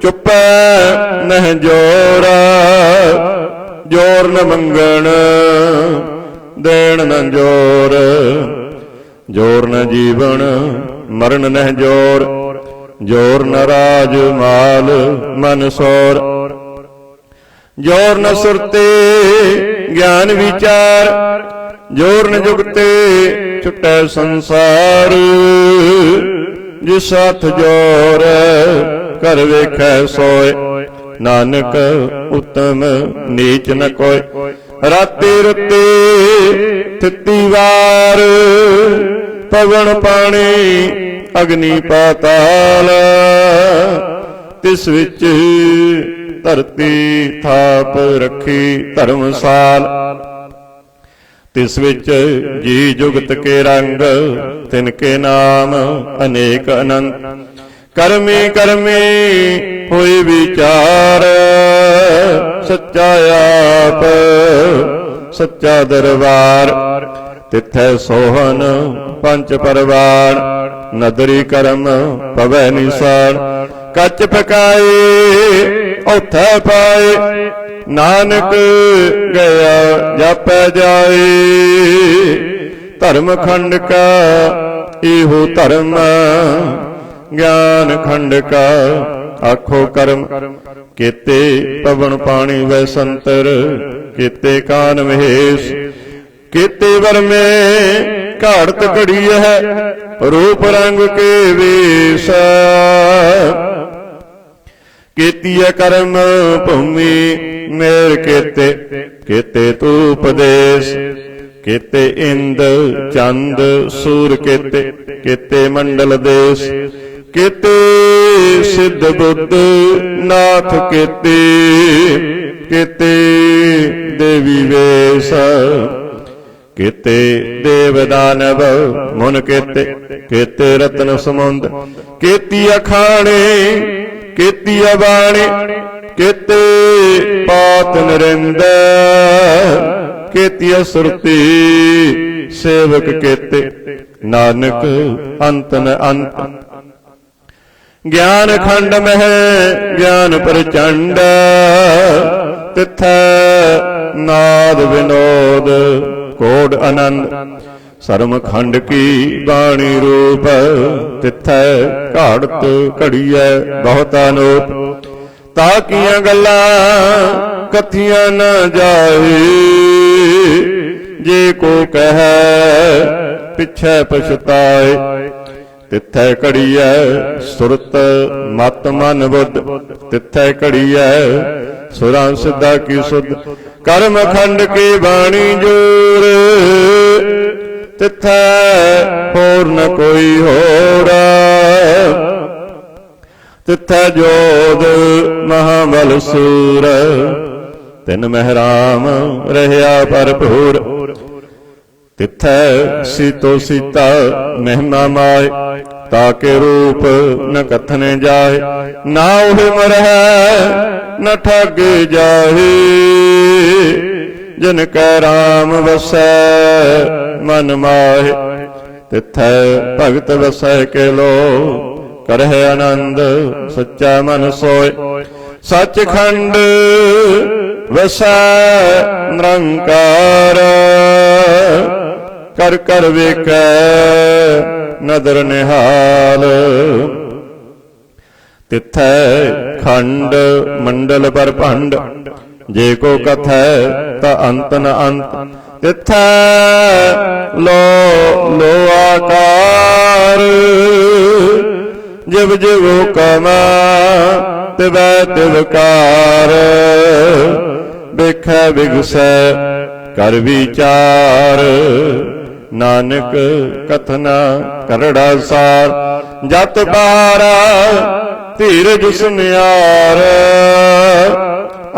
ਚੁੱਪੈ ਨਹਿ ਜੋਰ, ਜੋਰ ਨ ਮੰਗਣ ਦੇਣ ਨ ਜੋਰ, ਜੋਰ ਨ ਜੀਵਨ ਮਰਨ ਨਹਿ ਜੋਰ, ਜੋਰ ਨ ਰਾਜ ਮਾਲ ਮਨ ਸੋਰ, ਜੋਰ ਨ ਸੁਰਤੇ ਗਿਆਨ ਵਿਚਾਰ, ਜੋਰ ਨ ਜੁਗਤੇ ਛੁਟੈ ਸੰਸਾਰ, ਜਿਸ ਹੱਥ ਜੋਰ ਕਰ ਵੇਖੈ ਸੋਏ, ਨਾਨਕ ਉਤਮ ਨੀਚ ਨ ਕੋਇ, ਰਾਤੀ ਰੁੱਤੀ ਥਿੱਤੀ ਵਾਰ, ਪਵਨ ਪਾਣੀ ਅਗਨੀ ਪਾਤਾਲ, ਤਿਸ ਵਿੱਚ ਧਰਤੀ ਥਾਪ ਰੱਖੀ ਧਰਮਸਾਲ, ਤਿਸ ਵਿੱਚ ਜੀ ਜੁਗਤ ਕੇ ਰੰਗ, ਤਿਨ ਕੇ ਨਾਮ ਅਨੇਕ ਅਨੰਤ, ਕਰਮੀ ਕਰਮੀ ਹੋਈ ਵਿਚਾਰ, ਸੱਚਾ ਆਪ ਸੱਚਾ ਦਰਬਾਰ, ਤਿਥੈ ਸੋਹਨ ਪੰਚ ਪਰਵਾਨ, ਨਦਰੀ ਕਰਮ ਪਵੈ ਨਿਸਾਨ, ਕੱਚ ਪਕਾਏ ਔਥੈ ਪਾਏ, ਨਾਨਕ ਗਿਆ ਜਾਪੈ ਜਾਏ, ਧਰਮ ਖੰਡ ਕਾ ਇਹੋ ਧਰਮ, ਗਿਆਨ ਖੰਡ ਕਾ ਆਖੋ ਕਰਮ, ਕੀਤੇ ਪਵਨ ਪਾਣੀ ਵੈ ਸੰਤਰ, ਕੀਤੇ ਕਾਨ ਮਹੇਸ਼, ਕੀਤੇ ਵਰਮੇ ਘਾੜਤ ਘੜੀ ਹੈ, ਰੂਪ ਰੰਗ ਕੇ ਵੇਸ, ਕੀਤੀਐ ਕਰਮ ਭੂਮੀ ਮੇਰ ਕੀਤੇ, ਕੀਤੇ ਤੂ ਉਪਦੇਸ਼, ਕੀਤੇ ਇੰਦ ਚੰਦ ਸੂਰ ਕੀਤੇ, ਕੀਤੇ ਮੰਡਲ ਦੇਸ਼, ਕੀਤੇ ਸਿੱਧ ਬੁੱਧ ਨਾਥ ਕੀਤੇ, ਕੀਤੇ ਦੇਵੀ ਵੇਸ, ਕੀਤੇ ਦੇਵ ਦਾਨਵ ਮੁਨ ਕੀਤੇ, ਕੀਤੇ ਰਤਨ ਸਮੁੰਦ, ਕੀਤੀ ਅਖਾਣੇ ਕੀਤੀ ਬਾਣੀ, ਕੀਤੇ ਪਾਤ ਨਰਿੰਦ, ਕੀਤੀ ਸੁਰਤੀ ਸੇਵਕ ਕੀਤੇ, ਨਾਨਕ ਅੰਤ ਨ ਅੰਤ, ਗਿਆਨ ਖੰਡ ਮਹਿ ਗਿਆਨ ਪ੍ਰਚੰਡ, ਤਿਥੈ ਨਾਦ ਵਿਨੋਦ ਕੋਡ ਆਨੰਦ, ਸਰਮ ਖੰਡ ਕੀ ਬਾਣੀ ਰੂਪ, ਤਿਥੈ ਘਾੜਤ ਘੜੀਐ ਬਹੁਤ ਅਨੂਪ, ਤਾਕੀਆਂ ਗੱਲਾਂ ਕਥੀਆਂ ਨ ਜਾਏ, ਜੇ ਕੋ ਕਹੈ ਪਿਛੈ ਪਛਤਾਏ, ਤਿਥੈ ਘੜੀਐ ਸੁਰਤ ਮਤ ਮਨ ਬੁੱਧ, ਤਿਥੈ ਘੜੀਐ ਸੁਰਾਂ ਸਿੱਧਾ ਕੀ ਸੁਧ, ਕਰਮ ਖੰਡ ਕੀ ਬਾਣੀ ਜੋਰ, ਤਿਥੈ ਹੋਰ ਨ ਕੋਈ ਹੋਰ, ਤਿਥੈ ਜੋਧ ਮਹਾਬਲ ਸੂਰ, ਤਿਨ ਮਹਿਰਾਮ ਰਹਿਆ ਭਰਪੂਰ, ਤਿਥੈ ਸੀਤੋ ਸੀਤਾ ਮਹਿਮਾ ਮਾਏ, ਤਾਕੇ ਰੂਪ ਨ ਕਥਨੇ ਜਾਏ, ਨਾ ਉਹ ਮਰਹਿ ਨ ਠੱਗੇ ਜਾਏ, ਜਿਨ ਕੈ ਰਾਮ ਵਸੈ ਮਨ ਮਾਹੇ, ਤਿਥੈ ਭਗਤ ਵਸੈ ਕੇ ਲੋ ਕਰਹਿ ਆਨੰਦ, ਸੱਚਾ ਮਨ ਸੋਏ, ਸੱਚਖੰਡ ਵਸੈ ਨਿਰੰਕਾਰ, ਕਰ ਕਰ ਵੇਖੈ ਨਦਰ ਨਿਹਾਲ, ਤਿਥੈ ਖੰਡ ਮੰਡਲ ਪਰ ਭੰਡ, ਜੇ ਕੋ ਕਥੈ ਤਾ ਅੰਤ ਨ ਅੰਤ, ਤਿਥੈ ਲੋ ਲੋ ਆਕਾਰ, ਜਿਵ ਜਿਵ ਹੁਕਮ ਤਿਵੈ ਤਿਵਕਾਰ, ਵੇਖੈ ਵਿਗਸੈ ਕਰ ਵਿਚਾਰ, ਨਾਨਕ ਕਥਨਾ ਕਰੜਾ ਸਾਰ, ਜਤ ਪਾਰਾ ਧੀਰਜ ਸੁਨਿਆਰ,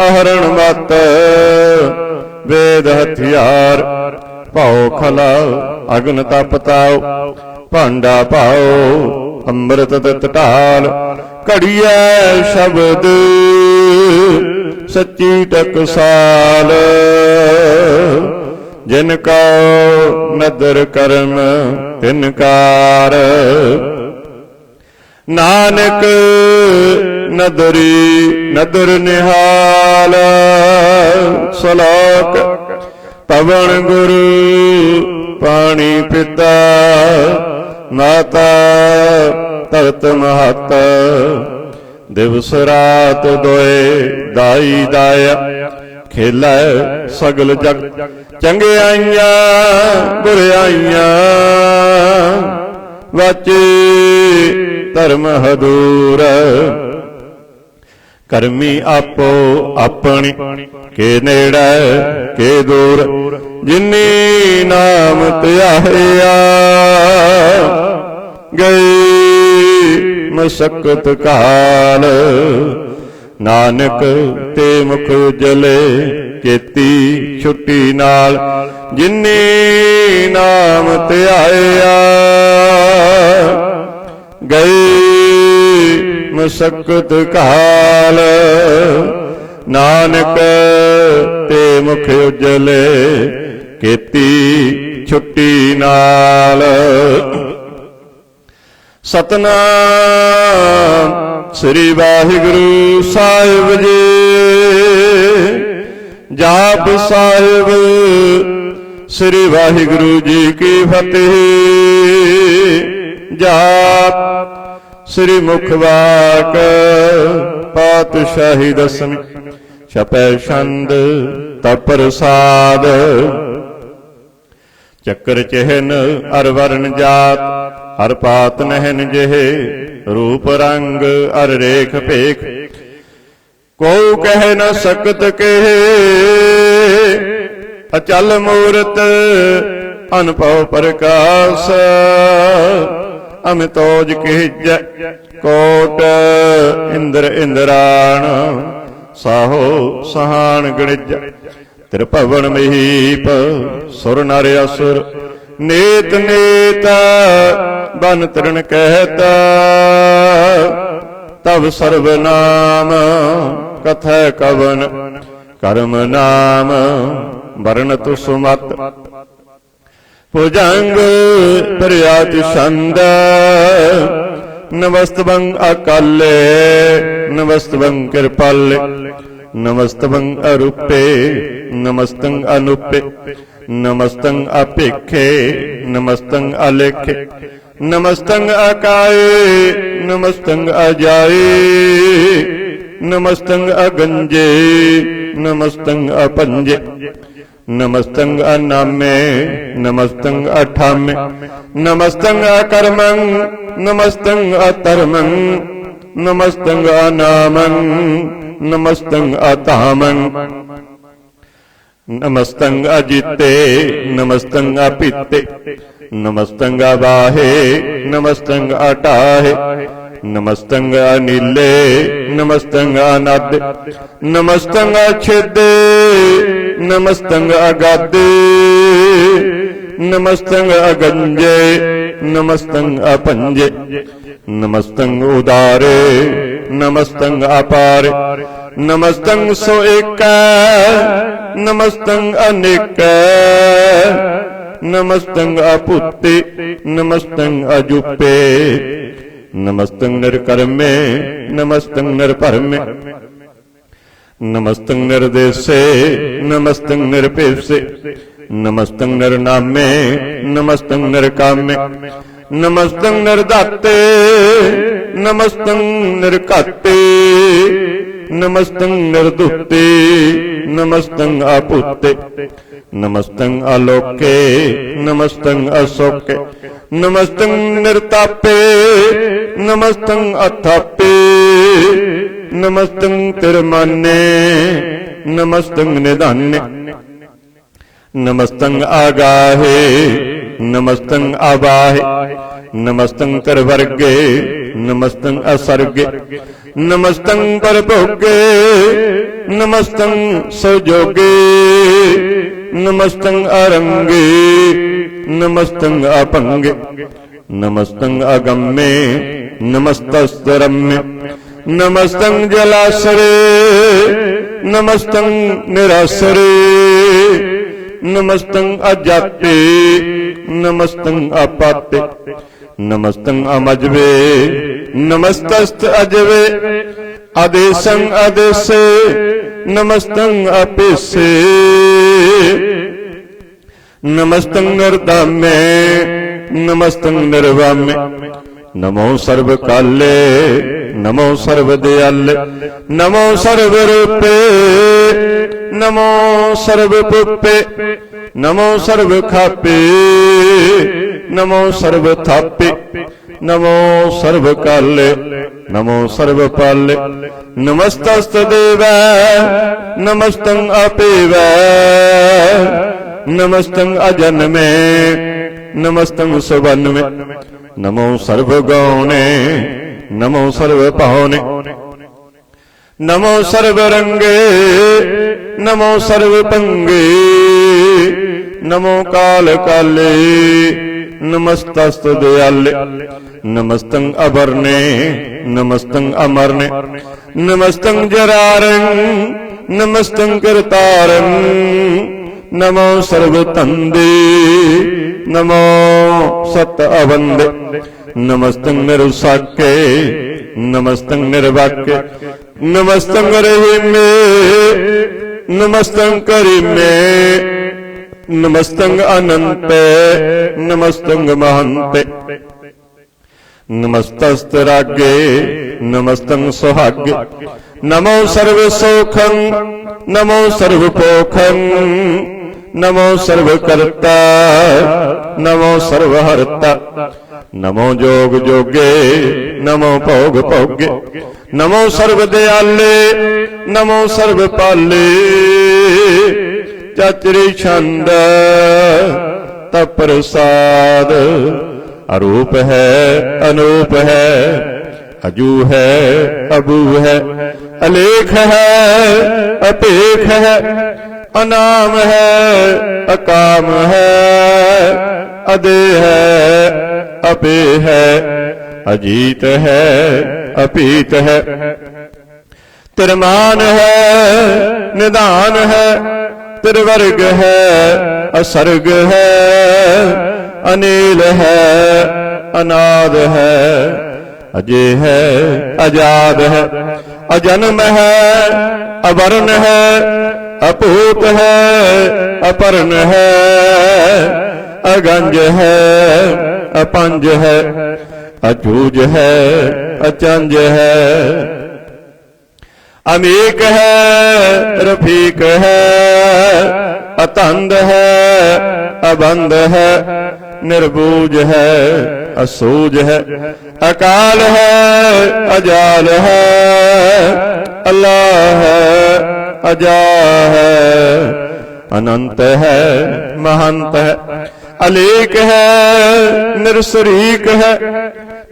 ਅਹਰਣ ਮਤ ਵੇਦ ਹਥਿਆਰ, ਭਾਉ ਖਲਾ ਅਗਨ ਤਪ ਤਾਉ, ਭਾਂਡਾ ਭਾਉ ਅੰਮ੍ਰਿਤ ਤਤ ਢਾਲ, ਘੜੀਐ ਸ਼ਬਦ ਸੱਚੀ ਟਕਸਾਲ, ਜਿਨ ਕਉ ਨਦਰ ਕਰਮ ਤਿਨ ਕਾਰ, ਨਾਨਕ नदरी नदर निहाल। सलोक पवन गुरु पानी पिता माता तरत महत। दिवस रात दोए दाई दाया खेलै सगल जग। चंगियाइयां बुराइयां वाचे धर्म हदूर। करमी आपो अपनी के नेड़े के दूर। जिन्नी नाम त्याहिया गई मशक्कत काल। नानक ते मुख उजले केती छुट्टी नाल। जिन्नी नाम त्याहिया गई मशक्कत काल। नानक ते मुख उजले केती छुट्टी नाल। सतनाम श्री वाहिगुरु साहिब जी। जाप साहिब श्री वाहिगुरु जी की फतेह। जाप श्री मुखवाक पातशाही दसवीं। छपै छंद तप्रसाद। चक्र चिहन अर वर्ण जात हर पात नहन जेहे। रूप रंग अर रेख पेख को कह न सकत के। अचल मूरत अनपव प्रकाश। अमितोज किज कोट इंद्र इंद्राण। साहो सहान गणिज त्रिभवन महीप। सुर नर असुर नेत नेत बन तरण कहता। तब सर्वनाम कथय कवन कर्म नाम। वर्णत सुमत भुजंग प्रयाति छंद। नमस्तवं अकाले नमस्तवं कृपाले। नमस्तवं अरूपे नमस्तं अनुपे। नमस्तं अपेखे नमस्तं अलेखे। नमस्तं अकाये नमस्तं अजाये। नमस्तं अगंजे नमस्तं अपंजे। नमस्तं अनामे नमस्तं अठामे। नमस्तं अकर्मं नमस्तं अतर्मं। नमस्तं अनामं नमस्तं अतामं। नमस्तं अजिते नमस्तं अपिते। नमस्तं अबाहे नमस्तं अटाहे। नमस्तं अनिले नमस्तं अनादे। नमस्तं अच्छेदे नमस्तं अगादे। नमस्तं अगंजे नमस्तं अपंजे। नमस्तं उदारे नमस्तं अपारे। नमस्तं सो एक नमस्तं अनेक। नमस्तं अपुत्ते नमस्तं अजुपे। नमस्तं निर्कर्मे नमस्तं निर्परमे। नमस्तं निर्देशे नमस्तं निरपेक्षे। नमस्तं निर्नामे नमस्तं निर्कामे। नमस्तं निर्दाते नमस्तं निर्काते। नमस्तं निर्दुते नमस्तं अपुत्ते। नमस्तं अलोके नमस्तं अशोके। नमस्तं निर्तापे नमस्तं अथापे। नमस्तं तिरमाने नमस्तं निदाने। नमस्तं आगाहे नमस्तं आबाहे। नमस्तं तिरवर्गे नमस्तं असर्गे। नमस्तं परभोगे नमस्तं सुजोगे। नमस्तं अरंगे नमस्तं अपंगे। नमस्तं अगम्ये नमस्तस्तरम्ये। नमस्तं जलासरे नमस्तं निरासरे। नमस्तं अजाते नमस्तं अपाते। नमस्तं अमजवे नमस्तस्त अजवे। आदेशं आदेशे नमस्तं अपेसे नमस्तं निर्धामे नमस्तं निर्वामे नमो सर्वकाले नमो सर्वदयाले नमो सर्वरूपे नमो सर्वपुप्पे नमो सर्वखापे नमो सर्वथापे नमो सर्वकाले नमो सर्वपाले नमस्तस्तदेव नमस्तं अपेव नमस्तं अजन्मे नमस्तं सुवन्मे नमो सर्वगौणे नमो सर्वपावने नमो सर्वरंगे नमो सर्वपंगे नमो काल काले नमस्तस्तु दयाले नमस्तं अवर्णे नमस्तं अमरने नमस्तं जरारं नमस्तं कर्तारं नमो सर्वतंदे नमो सत अवंदे नमस्तं निरुसाके नमस्तं निर्वाक्य नमस्तं रहीमे नमस्तं करीमे नमस्तं अनंते नमस्तं महंते नमस्तस्तरागे नमस्तं सुहागे नमो सर्वसोखं नमो सर्वपोखं नमो सर्वकर्ता नमो सर्वहर्ता नमो जोग जोगे नमो भोग भोगे नमो सर्वदयाले नमो सर्वपाले चाचरी छंद तप्रसाद अरूप है अनूप है अजू है अबू है अलेख है अपेख है अनाम है अकाम है अदे है अपे है अजीत है अपीत है तिरमान है निदान है तिरवर्ग है असर्ग है अनिल है अनाद है अजय है अजाद है अजन्म है अवर्ण है अपूत है अपर्ण है अगंज है अपंज है अचूज है अचंज है अमीक है रफीक है अतंद है अबंद है निर्बूज है असूज है अकाल है अजाल है अल्लाह है अजा है अनंत है महंत है अलेक है निरसरीक है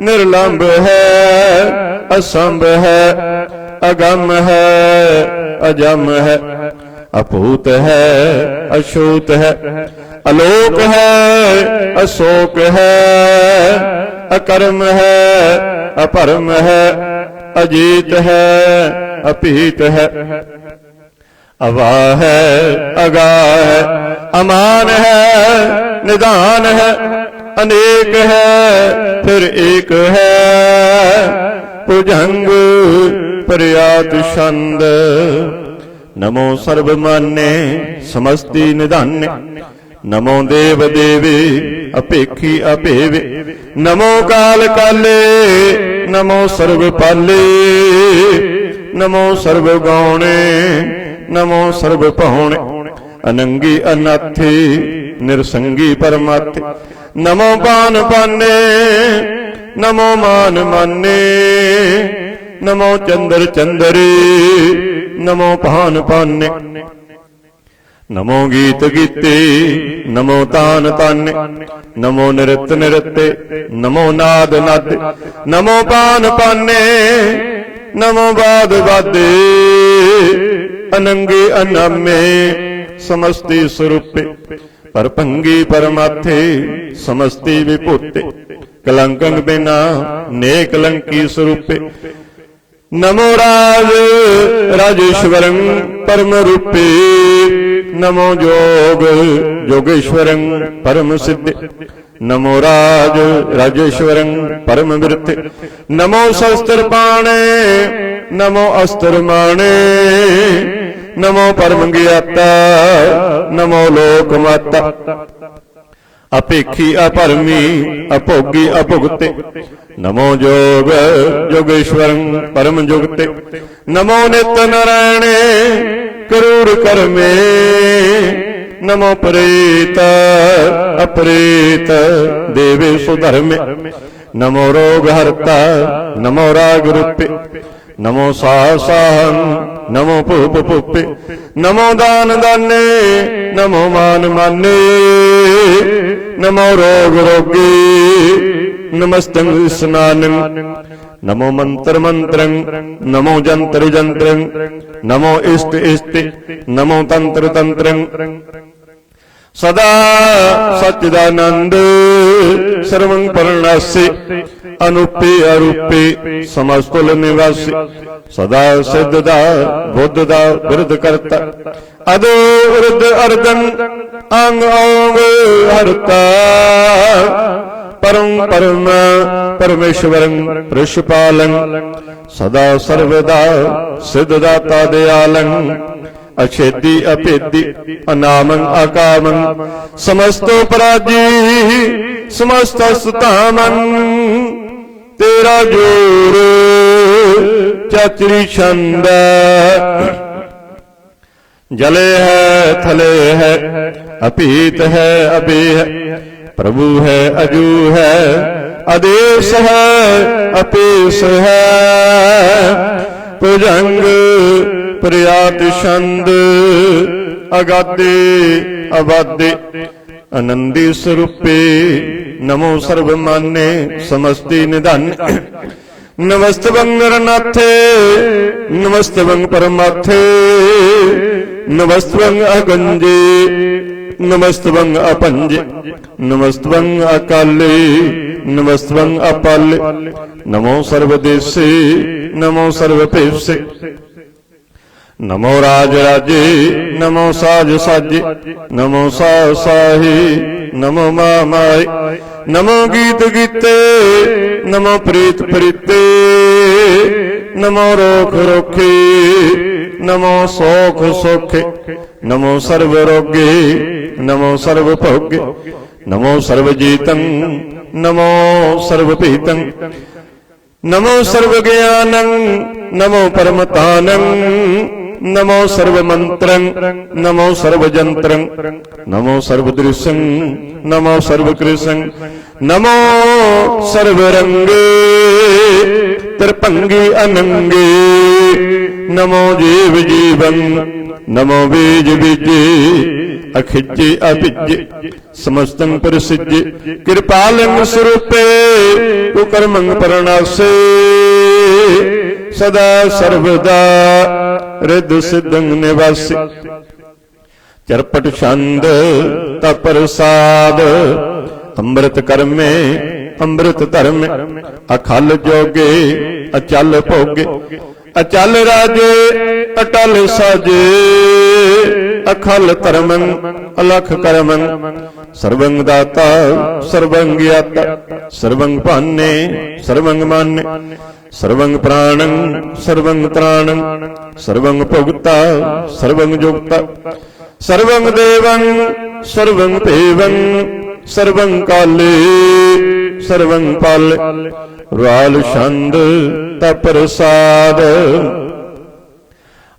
निर्लंब है असंभ है अगम है अजम है अपूत है अछूत है अलोक है अशोक है अकर्म है अपरम है अजीत है अपीत है अवाह है अगाह है अमान है निदान है अनेक है फिर एक है भुजंग पर्यात छंद नमो सर्वमान्य समस्ति निधान्य नमो देव देवी अपेखी अपेवे नमो काल काले नमो सर्वपाले नमो सर्वगौणे नमो सर्वपहुणे अनंगी अनाथे निरसंगी परमात्थे नमो पान पाने नमो मान माने नमो चंद्र चंद्रे नमो पान पाने नमो गीत गीते नमो तान ताने नमो निरत निरते नमो नाद नादे नमो पान पाने नमो बाद बादे अनंगे अनामे समस्ति स्वरूपे परपंगी परमाथे समस्ति विभूते कलंकं बिना ने कलंकी स्वरूपे नमो राज राजेश्वरं परम रूपे नमो जोग जोगेश्वरं परम सिद्धि नमो राज राजेश्वरं परम वृत्ति नमो शस्त्र पाणे नमो अस्त्र माणे, नमो परम ज्ञाता, नमो लोक माता। अपेखी अभरमी, अभोगी अभुगते, नमो जोग जोगेश्वर परम जुगते। नमो नित नारायणे, करूर कर्मे, नमो प्रेत अप्रेत देवे सुधर्मे। नमो रोग हरता, नमो राग रूपे, नमो साहसाहं, नमो पुप पुपे। नमो दान दाने, नमो मान माने, नमो रोग रोगी, नमस्तं स्नानं। नमो मंत्र मंत्रं, नमो जंत्र जंत्रं, नमो इष्ट इष्ट, नमो तंत्र तंत्रं। सदा सच्चिदानंद सर्वं परनासी, अनुपे अरूपे समस्तुल निवासी। सदा सिद्धदा बुद्धदा विरुद्ध करता, अदो वृद्ध अर्दन अंग अंग हरता। परम परम परमेश्वरं ऋषपालं, सदा सर्वदा सिद्धदाता दयालं। अछेदी अपेदी अनामं अकामं, समस्तो पराजी समस्त सुतामं। तेरा जोर चाचरी छंद, जले है थले है, अपीत है अभी है। प्रभु है अजू है, आदेश है अपेश है। भुजंग प्रयात छंद, अगाधे अबाधे आनंदी स्वरूपे। नमो सर्वमान्य समस्ति निधान, नमस्तवं नरनाथे, नमस्तवं परमाथे। नमस्तवं अगंजे, नमस्तवं अपंजे, नमस्तवं अकाले, नमस्तवं अपाले। नमो सर्वदेशे, नमो सर्वपेशे। नमो राज राजे, नमो साज साजे, नमो सा साही, नमो माँ माई। नमो गीत गीते, नमो प्रीत प्रीते। नमो रोख रोखे, नमो सोख सोखे। नमो सर्व रोगे, नमो सर्व भोगे। नमो सर्वजीतं, नमो सर्वपीतं। नमो सर्वज्ञानं, नमो परमतानं। नमो सर्वमंत्रं, नमो सर्वजंत्रं। नमो सर्वदृश्यं, नमो सर्वकृशं। नमो सर्वरंगे, त्रिपंगी अनंगे। नमो जीव जीवं, नमो बीज बीजे। अखिजे अभिजे समस्तं प्रसिजे, कृपालं स्वरूपे कुकर्मं परनासे। सदा सर्वदा रिद्ध सिद्धं निवासी। चरपट छंद तपरसाद, अमृत कर्मे अमृत धर्मे। अखल जोगे अचल भोगे, अचल राजे अटल साजे। अखल धर्मं अलख कर्मं, सर्वं दाता सर्वं ज्ञाता। सर्वं पान्ने सर्वं मान्ने, सर्वं प्राणं सर्वं त्राणं। सर्वं भोक्ता सर्वं जुक्ता, सर्वं देवं सर्वं देवं। सर्वं काले सर्वं पाले, राल छंद तपरसाद।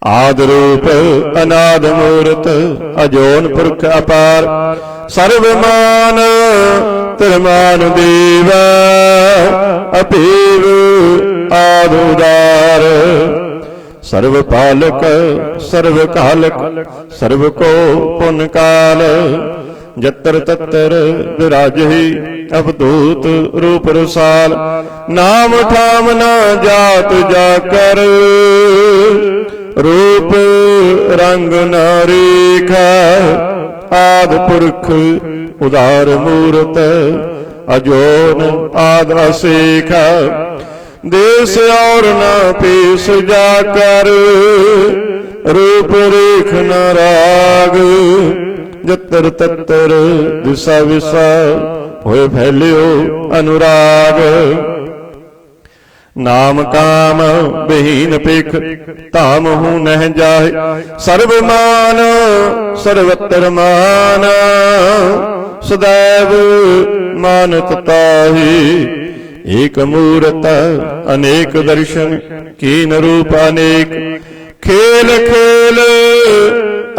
आदरूप अनाद मूर्त, अजोन पुरख अपार। सर्वमान तिरमान देव, अपेव आदुदार। सर्वपालक सर्वकालक, सर्व को पुन काल। जत्र तत्र विराजहि अवधूत रूप रसाल। नाम ठाम ना जात जाकर, रूप रंग न रेखा। आद पुरख उदार मूरत, अजोन आद असेखा। देश और न पेश जाकर, रूप रेख न राग। जतर ततर दिशा विशा, होए फैलियो अनुराग। नाम काम बहीन पेख धाम हूँ नह जाहे। सर्वमान सर्वत्र मान सदैव मानत ताहि। एक मूरत अनेक दर्शन कीन रूप अनेक। खेल खेल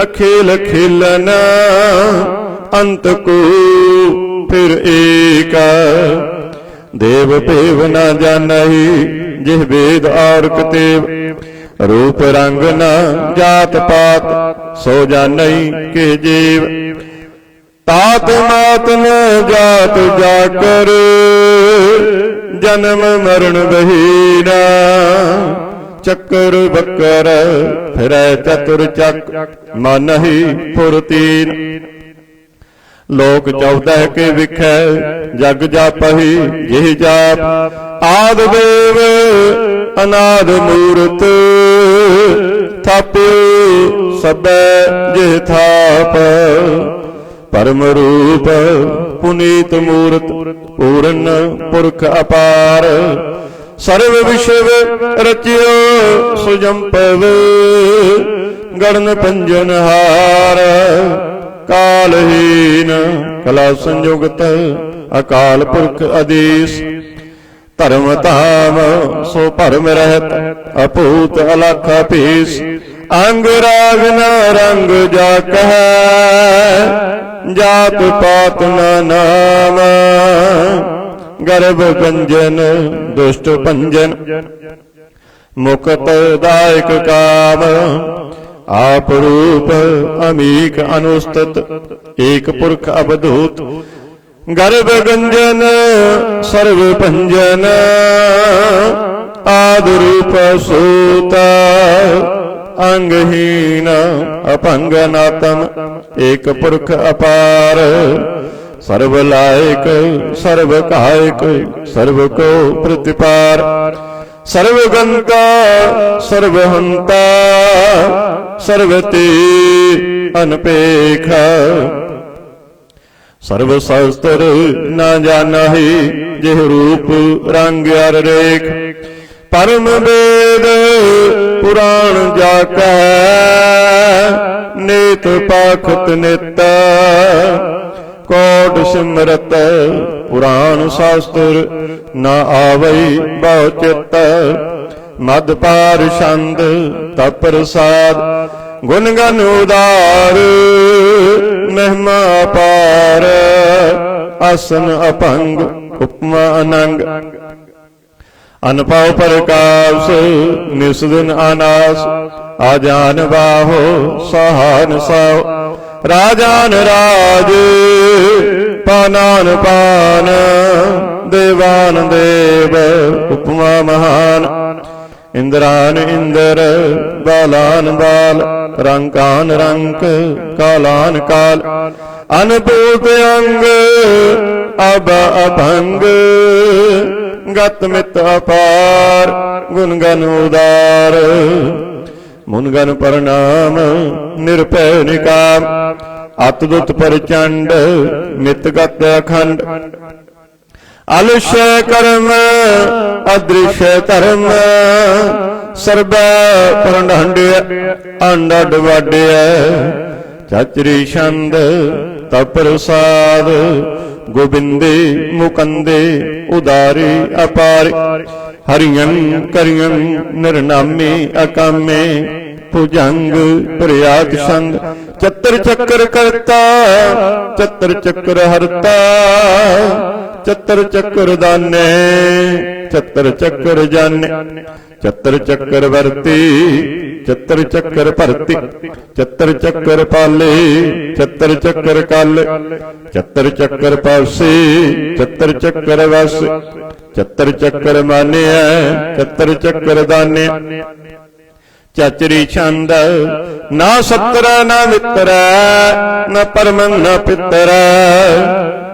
अखेल खेलन अंत को फिर एक। देव पेव न जानहि जिह वेद और कतेव। रूप रंग न जात पात सो जानहि के जीव। तात मात न जात जाकर जन्म मरण बहीना। चक्कर बक्कर फिरै चतुर चक मानहि फुरतीन। लोक 14 के विखै जग जापहि जिह जाप। आद देव अनाद मूरत थाप्यो सबे जिह थाप। परम रूप पुनीत मूरत पूर्ण पुरख अपार। सर्व विश्व रचियो सुजंपव गणन पंजनहार। कालहीन कला संयुक्त अकाल पुरख अधीश। धर्म धाम सो भरम रहत अपूत अलखा पीस। अंग राग न रंग जा कह जात पात न नाम। गर्भ गंजन दुष्ट भंजन मुक्त दायक काम। आप रूप अमीक अनुस्तत एक पुरख अवधूत। गर्भ गंजन सर्व भंजन आदि रूप सूता। अंगहीन अपंग नातम एक पुरख अपार। सर्व लायक सर्व कायक सर्व को प्रतिपार। सर्वगंता सर्वहंता सर्वते अनपेखा। सर्व शास्त्र न जानहि जिह रूप रंग अर रेख। परम वेद पुराण जाकै नेत पाखत नित। कोट सिमरत पुराण शास्त्र न आवई बहु चित्त। मद पार छंद तप प्रसाद गुण गन उदार। महिमा पार आसन अपंग उपमा अनंग। अनपव प्रकाश निस्दिन अनास। आजान बाहो सहान साव। राजान राज पानान पान। देवान देव उपमा महान। इंद्रान इंद्र बालान बाल। रंकान रंक कालान काल। अनपूत अंग अब अभंग। गत मित अपार गुणगन उदार। मुनगन प्रणाम निरभय निकाम। अतदुत प्रचंड मितगत अखंड। अलस्य कर्म अदृश्य धर्म। सर्वै परंडंड्य अंडड वाड्य। चचरी छंद तप प्रसाद। गोबिंदे मुकंदे उदारे अपारे। हरियं करियं निर्नामे अकामे। भुजंग प्रयात छंद। चतर चक्र करता चतर चक्र हरता। चतर चक्र दाने चतर चक्र जाने। चतर चक्र वर्ती चतर चक्र भरती। चतर चक्र पाले चतर चक्र काले। चतर चक्र पासे चतर चक्र वस। चतर चक्र माने चतर चक्र दाने। चचरी छंद ना सत्र न मित्र। न परमं न पितर।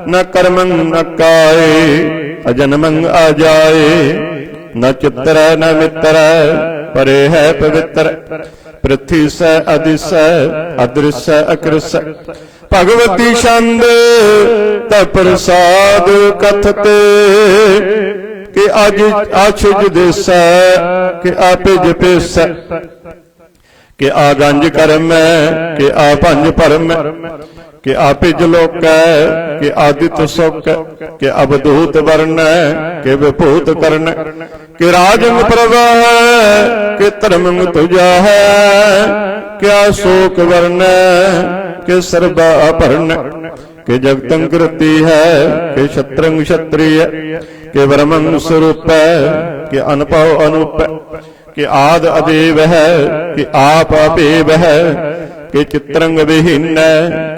न कर्मं न काये अजन्मं अजाये। न चित्र न मित्र परे है पवित्र। पृथ्वी से अदिश अदृश्य अकृश। भगवती छंद तप प्रसाद कथते। कि अज आछुज देसै कि आपे जपेसै कि आ गंज करम कि आ पंज परम कि आपे जलोक कि आदित सुख कि अवधूत वर्ण कि विभूत कर्ण कि राजंग प्रवाह कि धर्मंग तुझा है क्या शोक वर्ण कि सर्वा भरण कि जगतंग कृति है कि शत्रंग क्षत्रिय कि ब्रह्मंग स्वरूप है कि अनपव अनूप कि आद अदेव है कि आप अपेव है कि चित्रंग विहीन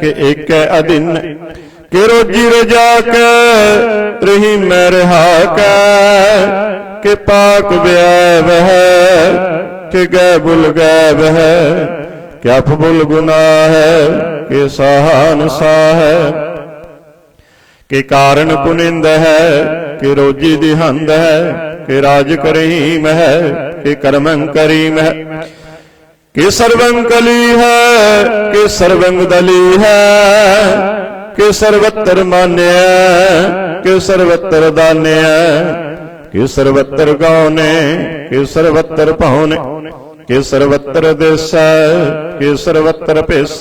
कि एक अधीन कि रोजी रजा के रही मैं रहा कि पाक व्यव है कि गैबुल गैब है क्या फबुल गुनाह है कि सहान सा है कि कारण पुनिंद है कि रोजी दिहंद है कि राज करीम है कि कर्मं करीम है कि सर्वं कली है कि सर्वं दली है कि सर्वत्र मान्य कि सर्वत्र दान्य कि सर्वत्र गौने कि सर्वत्र पहुने कि सर्वत्र देश कि सर्वत्र पेश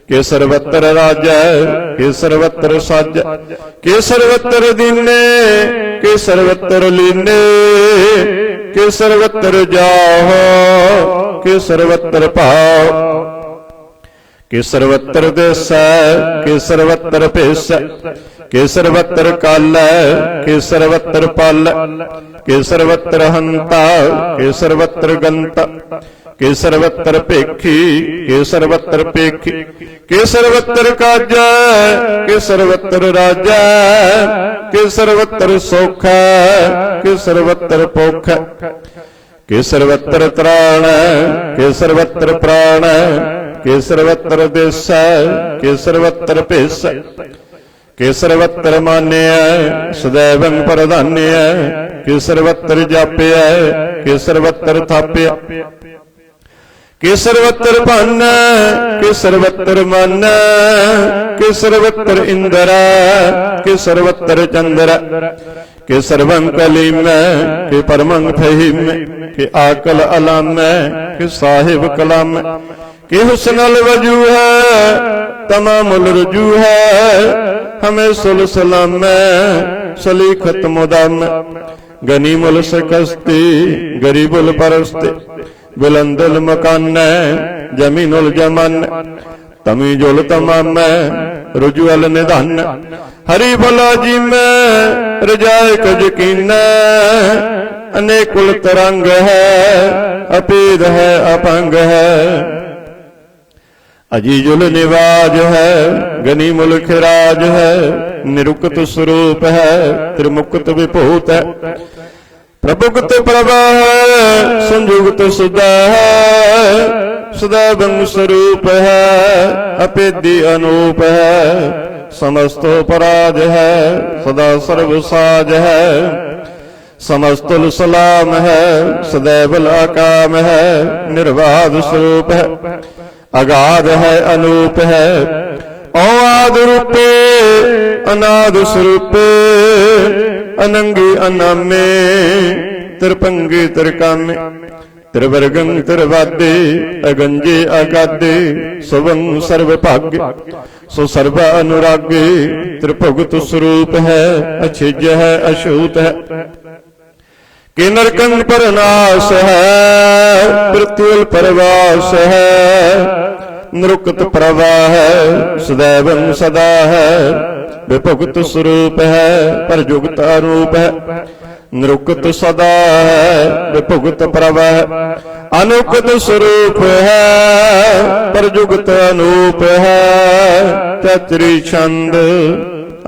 कि सर्वत्र राजा कि सर्वत्र साज कि सर्वत्र दीने कि सर्वत्र लीने कि सर्वत्र जाओ कि सर्वत्र पाओ कि सर्वत्र देश कि सर्वत्र पेश कि सर्वत्र काल कि सर्वत्र पाल कि सर्वत्र हंता कि सर्वत्र गंता कि सर्वत्र पेखी कि सर्वत्र पेखी कि सर्वत्र काजा कि सर्वत्र राजा कि सर्वत्र सुख कि सर्वत्र पोख कि सर्वत्र त्राण कि सर्वत्र प्राण कि सर्वत्र देश कि सर्वत्र पेश कि सर्वत्र मान्य सदैवं प्रधान्य कि सर्वत्र जाप्य कि सर्वत्र थाप्य कि सर्वत्र पन्न कि सर्वत्र मन कि सर्वत्र इंद्र कि सर्वत्र चंद्र कि सर्वं कलीम कि परमं फहीम कि आकल अलाम कि साहिब कलाम कि हुस्नल वजू है तमामुल रुजू है हमें सुल सलाम सलीखत मुदाम गनीमुल शिकस्ती गरीबुल परस्ती बुलंदुल मकान जमीनुल जमान तमीजुल तमाम रुजुअल निधान हरि भला जी में रजाए कज कीन अनेकुल तरंग है अपेद है अपंग है अजीजुल निवाज है गनीमुल खिराज है निरुक्त स्वरूप है त्रिमुक्त विभूत है प्रभुक्त प्रभा है संयुक्त सुधा है सदैवं स्वरूप है अपेदी अनूप है समस्तो पराज है सदा सर्वसाज है समस्तुल सलाम है सदैवल अकाम है निर्वाध स्वरूप है अगाध है अनूप है औआद रूपे अनाद स्वरूपे अनंगी अनामे त्रिपंगी त्रिकामे त्रिवर्गं त्रिवादे अगंजे अगादे सुवं सर्व भाग्य सो सर्व अनुरागे त्रिभुगत स्वरूप है अछिज है अछूत है कि नरकं पर नाश है पृथ्वी परवास है निरुक्त प्रवाह है सदैवं सदा है विभुगत स्वरूप है परजुगत अरूप है निरुक्त सदा है विभुगत प्रवाह अनुक्त स्वरूप है परजुगत अनूप है चतुरी छंद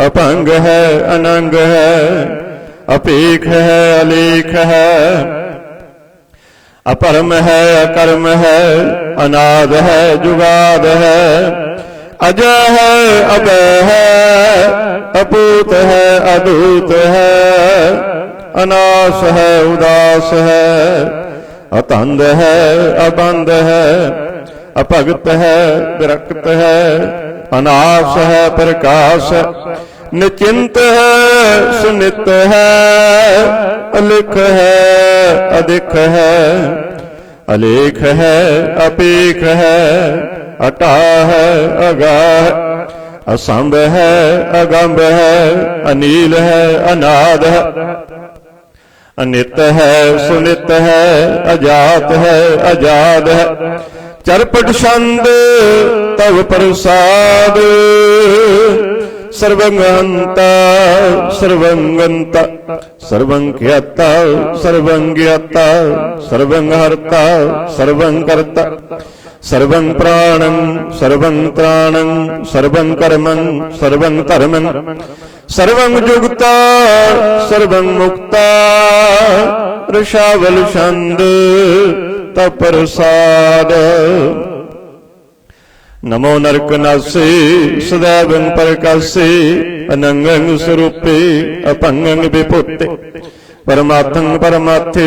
अपंग है अनंग है अपेख है अलेख है अपरम है अकर्म है अनाद है जुगाद है अजय है अभय है अपूत है अदूत है अनाश है उदास है अतंद है अबंध है अपगत है विरक्त है अनाश है प्रकाश निचिंत है सुनित है, अलिख है अधिक है, अलेख है अपेख है, अटा है अगाह, असंभ है अगंभ है, अनील है अनाद है, अनित है सुनित है, अजात है अजाद है, चरपट छंद तव प्रसाद, सर्वंगहंता सर्वंगंता, सर्वंज्ञाता सर्वंज्ञाता, सर्वंहर्ता सर्वंकर्ता, सर्वं प्राणं सर्वं त्राणं, सर्वं कर्मं सर्वं धर्मं, सर्वं जुगता सर्वं मुक्ता, ऋषावल छंद तप्रसाद। नमो नरकनासे सदैवं प्रकाशे, अनंगं स्वरूपे अपंगं विभूते, परमार्थं परमार्थे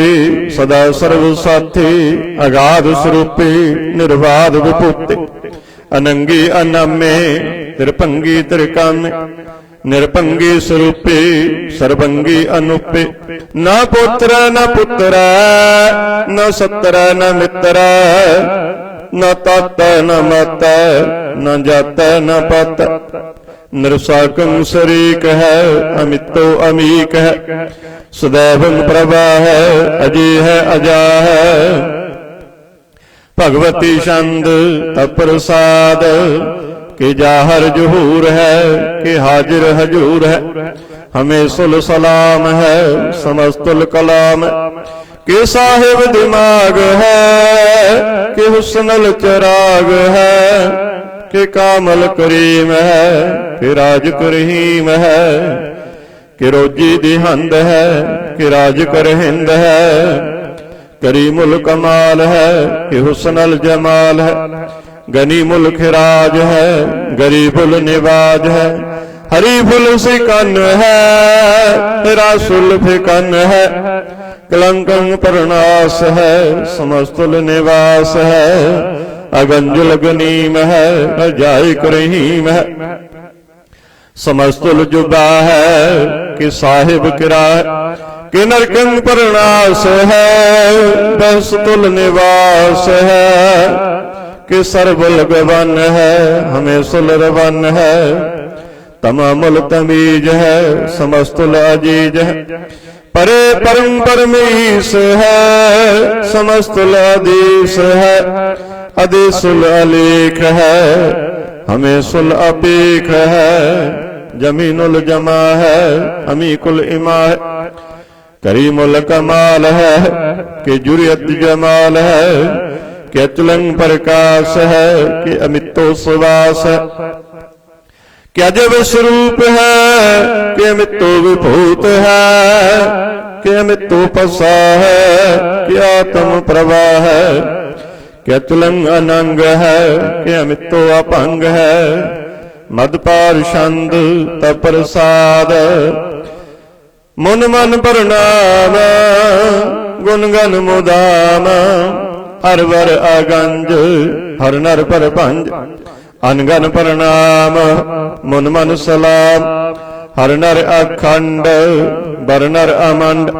सदा सर्व साथे, अगाध स्वरूपे निर्बाध विभूते, अनंगी अनामे त्रिभंगी त्रिकामे, निरपंगी स्वरूपे सर्वंगी अनुपे, न पुत्र न पुत्र न सत्र न मित्र, न तत् न मत न जात न पत, निरसाकं शरीक है अमितो अमीक है, सदैवं प्रभा है अजय है अजा है, भगवती छंद तप्रसाद, कि जाहर जुहूर है कि हाजिर हजूर है, हमें सुल सलाम है समस्तुल कलाम, कि साहिब दिमाग है कि हुस्नल चराग है, कि कामल करीम है कि राज करहीम है, कि रोजी दिहंद है कि राज कर हिंद है, करीमुल कमाल है कि हुस्नल जमाल है, गनी मुल्क राज है गरीबुल निवाज है, हरी फुल सिकन है रासुल फिकन है, कलंकं प्रणास है समस्तुल निवास है, अगंजुल गनीम है अजाय करहीम है, समस्तुल जुबा है कि साहिब किरा है, कि नरकं प्रणास है बसतुल निवास है, कि सर्वल गवन है हमें सुलरवन है, तमामुल तमीज है समस्तुल अजीज है, परे परम परमेश है समस्तुल अधीश है, अधीसुल अलेख है हमें सुल अपेख है, जमीनुल जमा है हमी कुल इमा है, करीमुल कमाल है कि जुरियत जमाल है, कि अचलंग प्रकाश है कि अमितो सुवास है, कि अजब स्वरूप है कि अमितो विभूत है, कि अमितो पसा है कि आत्म प्रवाह है, कि अचलंग अनंग है कि अमितो अपंग है, मदपार छंद तप्रसाद, मुन मन प्रणाम गुणगन मुदाम, हर वर अगंज हर नर पर पंज, अनगन प्रणाम मुन मन सलाम, हर नर अखंड बर नर अमंड,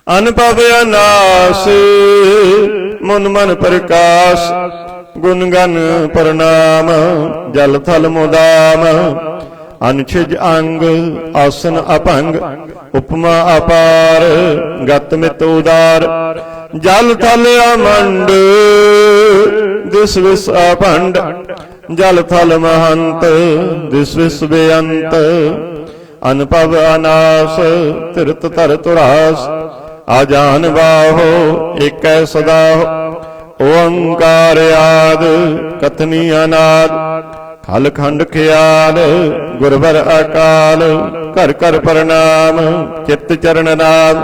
अनपव अनास मुन मन प्रकाश, गुणगन प्रणाम जल थल मुदाम, अनछिज अंग आसन अपंग, उपमा अपार गत मित उदार, जल थल अमंड दिस विस अभंड, जल थल महंत दिस विस बेअंत, अनपव अनास तिरत तर तुरास, आजान बाहो एक सदा ओंकार आद, कथनी अनाद खल खंड ख्याल, गुरबर अकाल कर कर प्रणाम, चित्त चरण नाम,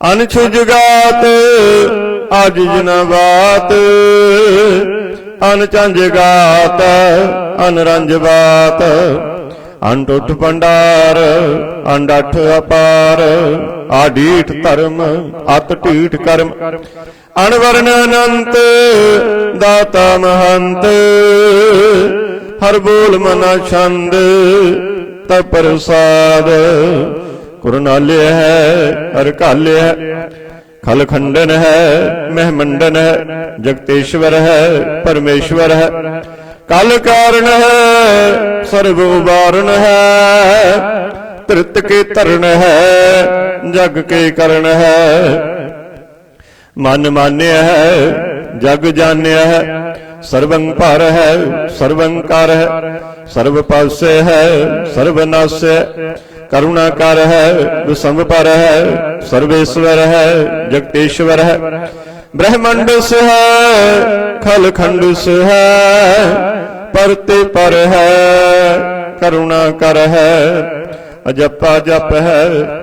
अनछुज गात आजिज न बात, अनचंज गात अनरंज बात, अंडुठ भंडार अंडठ अपार, आडीठ धर्म अत ढीठ कर्म, अणवर्ण अनंत दाता महंत, हर बोल मना छंद तब प्रसाद। कुरनाल्य है हर काल्य है, खल खंडन है महमंडन है, जगतेश्वर है परमेश्वर है, काल कारण है सर्व उबारण है, तृत के तरण है जग के करण है। मन मान्य है जग जान्य है, सर्वं पर है सर्वंकार है, सर्व पास्य है सर्वनाश्य, करुणाकार है विषम पर है, सर्वेश्वर है जगतेश्वर है, ब्रह्मांड से है खल खंड से है, परते पर है करुणाकर है, अजपा जप है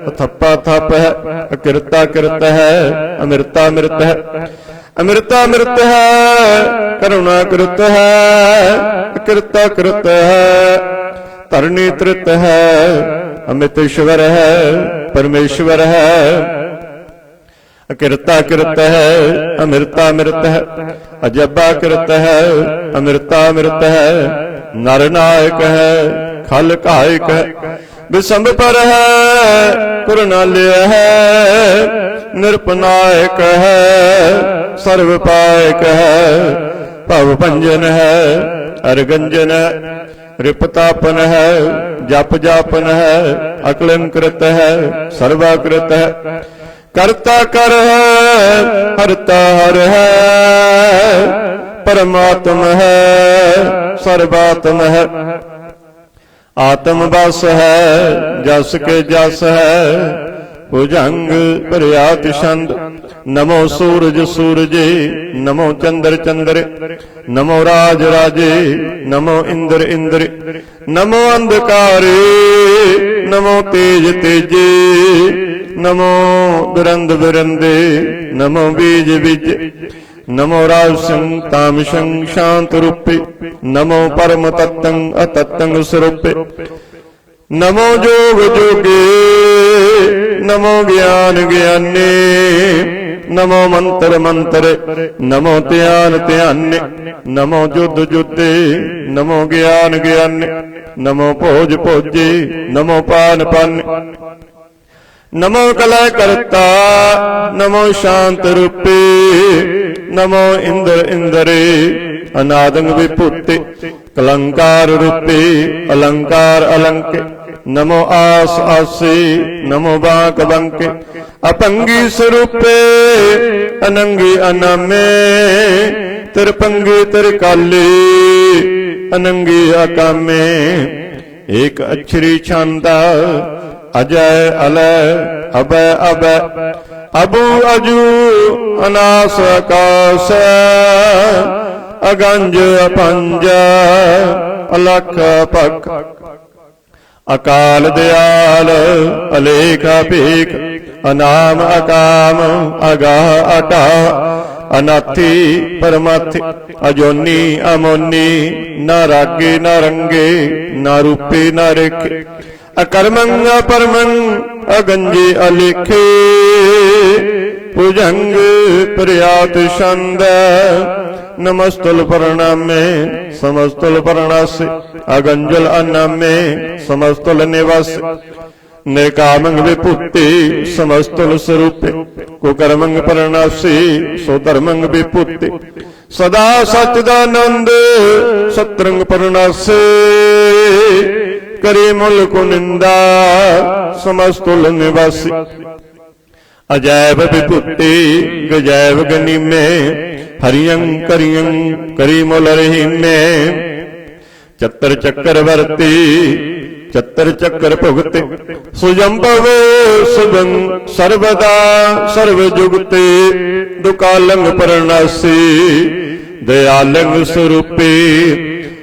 अथप्पा थप है, अकृता कृत है अमृता मृत है, अमृता मृत है करुणा कृत है, अकृता कृत है तरणी तृत है, अमितेश्वर है परमेश्वर है, अकृता कृत है अमृता मृत है, अजब्बा कृत है अमृता मृत है, नरनायक है खल कायक है, विषम पर है कुरनाल्य है, निरपनायक है सर्वपायक है, भव भंजन है अरगंजन है, रिपतापन है जप जापन है, अकलंकृत है सर्वाकृत है, कर्ता कर है हरता हर है, परमात्म है सर्वात्म है, आत्म बस है जस के जस है, भुजंग प्रयात छंद। नमो सूरज सूरजे, नमो चंद्र चंद्रे, नमो राज राजे, नमो इंद्र इंद्रे, नमो अंधकारे, नमो तेज तेजे, नमो दुरंद दुरंदे, नमो बीज बीज, नमो राजसं तामसं शांत रूपे, नमो परम तत्तं अतत्तं स्वरूपे, नमो जोग जोगे, नमो ज्ञान ज्ञाने, नमो मंत्र मंत्रे, नमो ध्यान ध्याने, नमो युद्ध युद्धे, नमो ज्ञान ज्ञाने, नमो भोज भोजे, नमो पान पाने, नमो कलय करता, नमो शांत रूपे, नमो इंद्र इंद्रे, अनादंग विभूते, कलंकार रूपे, अलंकार अलंके, नमो आस आसे, नमो बांक बंके, अपंगी स्वरूपे, अनंगी अनामे, तिरपंगी तिरकाले, अनंगी अकामे, एक अक्षरी छांदा, अजय अलय अभय अभय, अबू अजू अनास आकाश, अगंज अपंज अलख पक, अकाल दयाल अलेख अपेख, अनाम अकाम अगाह अटा, अनाथी परमाथी, अजोनी अमोनी, न रागे न रंगे, न रूपे न रेखे, अकर्मंग अपरमंग अगंजे अलेखे, भुजंग प्रयात छंद, नमस्तुल प्रणामे समस्तुल प्रणासे, अगंजल अन्नामे समस्तुल निवास, निकामंग विभूति समस्तुल स्वरूपे, कुकर्मंग प्रणासी सो धर्मंग विभूति, सदा सच्चिदानंद सत्रंग प्रणासे, करे मुल को निंदा समस्तुल निवासी, अजैब विभूति गजैब गनी में, हरियं करियं करी मुल रही में, चतर चक्रवर्ती चतर चक्र भुगते, सुजंभव सुगं सर्वदा सर्वजुगते, दुकालंग परनासी दयालंग स्वरूपे,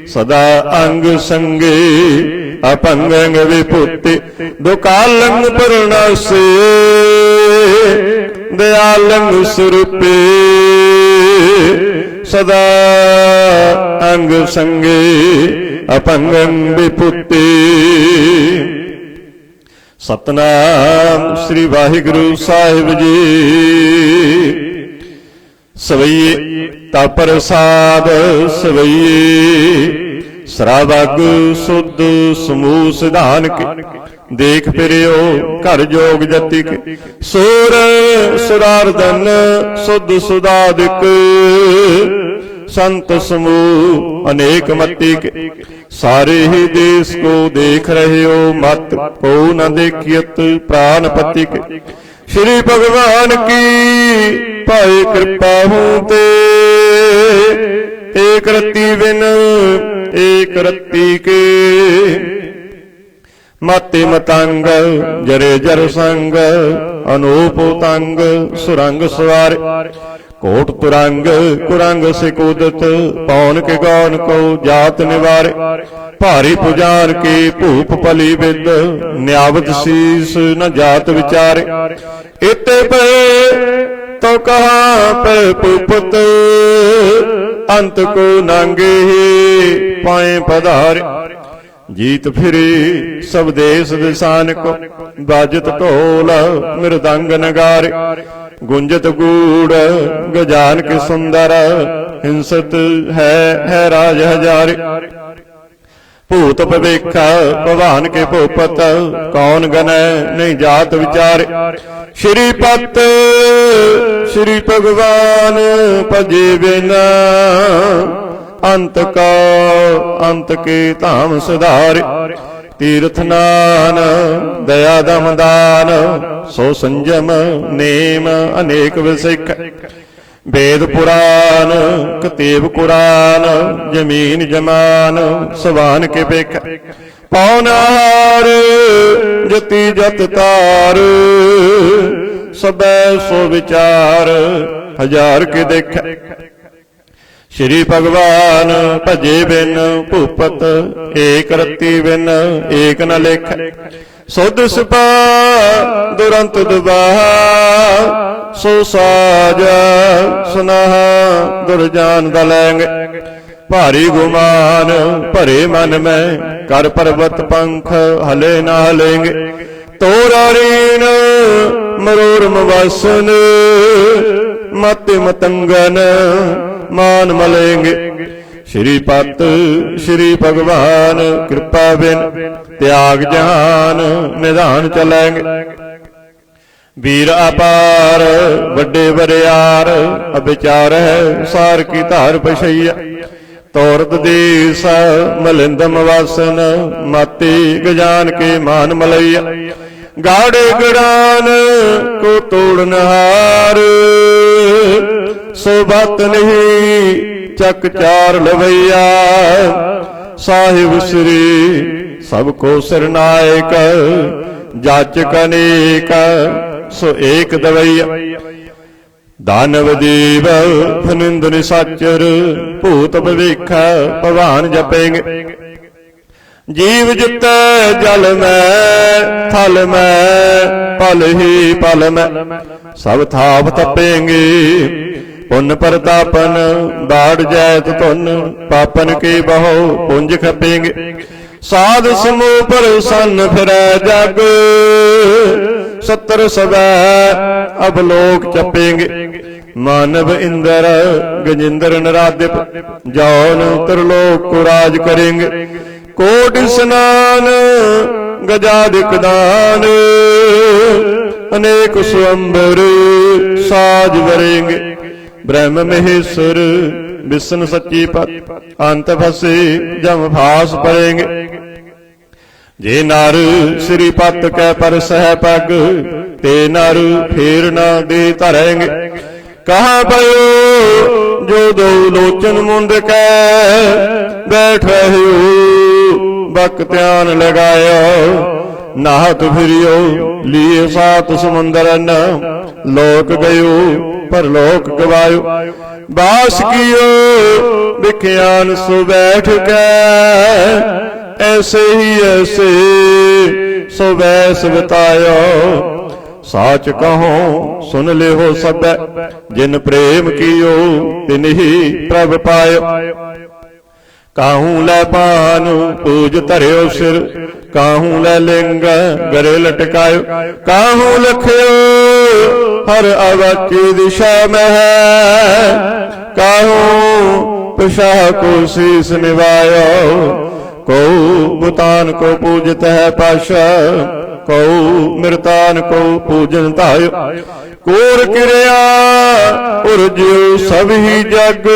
सदा अंग संगे अपंगंग विभूति, दुकालंग परनासी दयालंग स्वरूपे, सदा अंग संगे अपंगंग विभूति। सतनाम श्री वाहिगुरु साहिब जी। सवैये ता प्रसाद सवैये, ਸਰਾਵਗ ਸੁਧ ਸਮੂਹ ਸਿਧਾਨ ਕੇ, ਦੇਖ ਫਿਰਿਓ ਘਰ ਜੋਗ ਜਤੀ ਕੇ। ਸੁਰ ਸੁਰਾਰਦਨ ਸੁਧ ਸੁਦਾਦਿਕ, संत समूह अनेक मति के। सारे ही देश को देख रहे हो, मत को न देखियत प्राणपति के। श्री भगवान की पाए कृपा हूँ ते, एक रत्ती बिन एक रत्ती के। मते मतंग जरे जर संग, अनूप तंग सुरंग सवार। कोट तुरंग कुरंग से कूदत, पौन के गौन को जात निवारे। भारी पुजार के भूप पली विद, न्यावत शीस न जात विचारे। इते पे तो कहा पे पुपत, अंत को नांगे ही पाए पधारे। जीत फिरे सब देश दिशान को, बाजत ढोल मृदंग नगारे। गुंजत गूढ़ गजान के सुंदर, हिंसत है राज हजारे। भूत पवेखा भगवान के भूपत, कौन गनय नहीं जात विचारे। श्रीपत श्री भगवान भजे बिना, अंत का अंत के धाम सुधारे। तीर्थ नान दया दम दान, सो संजम नेम अनेक विसिख। वेद पुराण कतेब कुरान, जमीन जमान सवान के बेख। पौनार जति जत तार, सबै सो विचार हजार के देख। श्री भगवान भजे बिन भूपत, एक रत्ती बिन एक न लेख। सुध सुपा दुरंत दुबाहा, सो साज सुनाहा दुर्जान दलैंग। भारी गुमान भरे मन में, कर पर्वत पंख हले न हलेंगे। तोरा रीन मरोरम वासन, मत मतंगन मान मलेंगे। श्रीपत श्री भगवान कृपा बिन, त्याग जहान निधान चलेंगे। वीर अपार बड़े बरियार, अविचार है सार की धार पशैया। तोरत देश मलिंदम वासन, माती गजान के मान मलैया। गाड़े गड़ान को तोड़नहार, सो बात नहीं चक चार लवैया। साहिब श्री सबको सिरनायक, जाचक अनेक सो एक दवैया। दानव देव फनिंद निसाचर, भूत भविख भगवान जपेंगे। जीव जिते जल में थल में, पल ही पल में सब थाप तपेंगे। पुन प्रतापन बाढ़ जैत तुन, पापन के बहु पुंज खपेंगे। साध समूह पर सन फिरै जग, सत्तर सबै अब लोक चपेंगे। मानव इंद्र गजेंद्र नराधिप, जौन त्रिलोक को राज करेंगे। कोटि स्नान गजाधिक दान, अनेक स्वयंवर साज वरेंगे। ब्रह्म महेश्वर विष्णु सच्ची पत, अंत फसे जम फास पड़ेंगे। जे नर श्रीपत कै पर सह पग, ते नर फेर न दे धरेंगे। कहाँ भयो जो दो लोचन मुंद कै, बैठ रहे बक ध्यान लगायो। नाहत फिरियो लिए सात समुंदर न, लोक गयो परलोक गवायो। बास कियो विख्यान सो बैठ के, ऐसे ही ऐसे सो वैस बतायो। साच कहो सुन ले हो सब, जिन प्रेम कियो तिन ही प्रभ पायो। काहू लै पान पूज धरियो सिर, काहू लै लिंग गरे लटकायो। काहू लखियो हर अवची दिशा में है, काहू पिशाह को शीस निभायो, को बुतान को पूजत है पाशा, को मृतान को पूजन तायो। कोर क्रिया उर्ज्यो सब ही जग,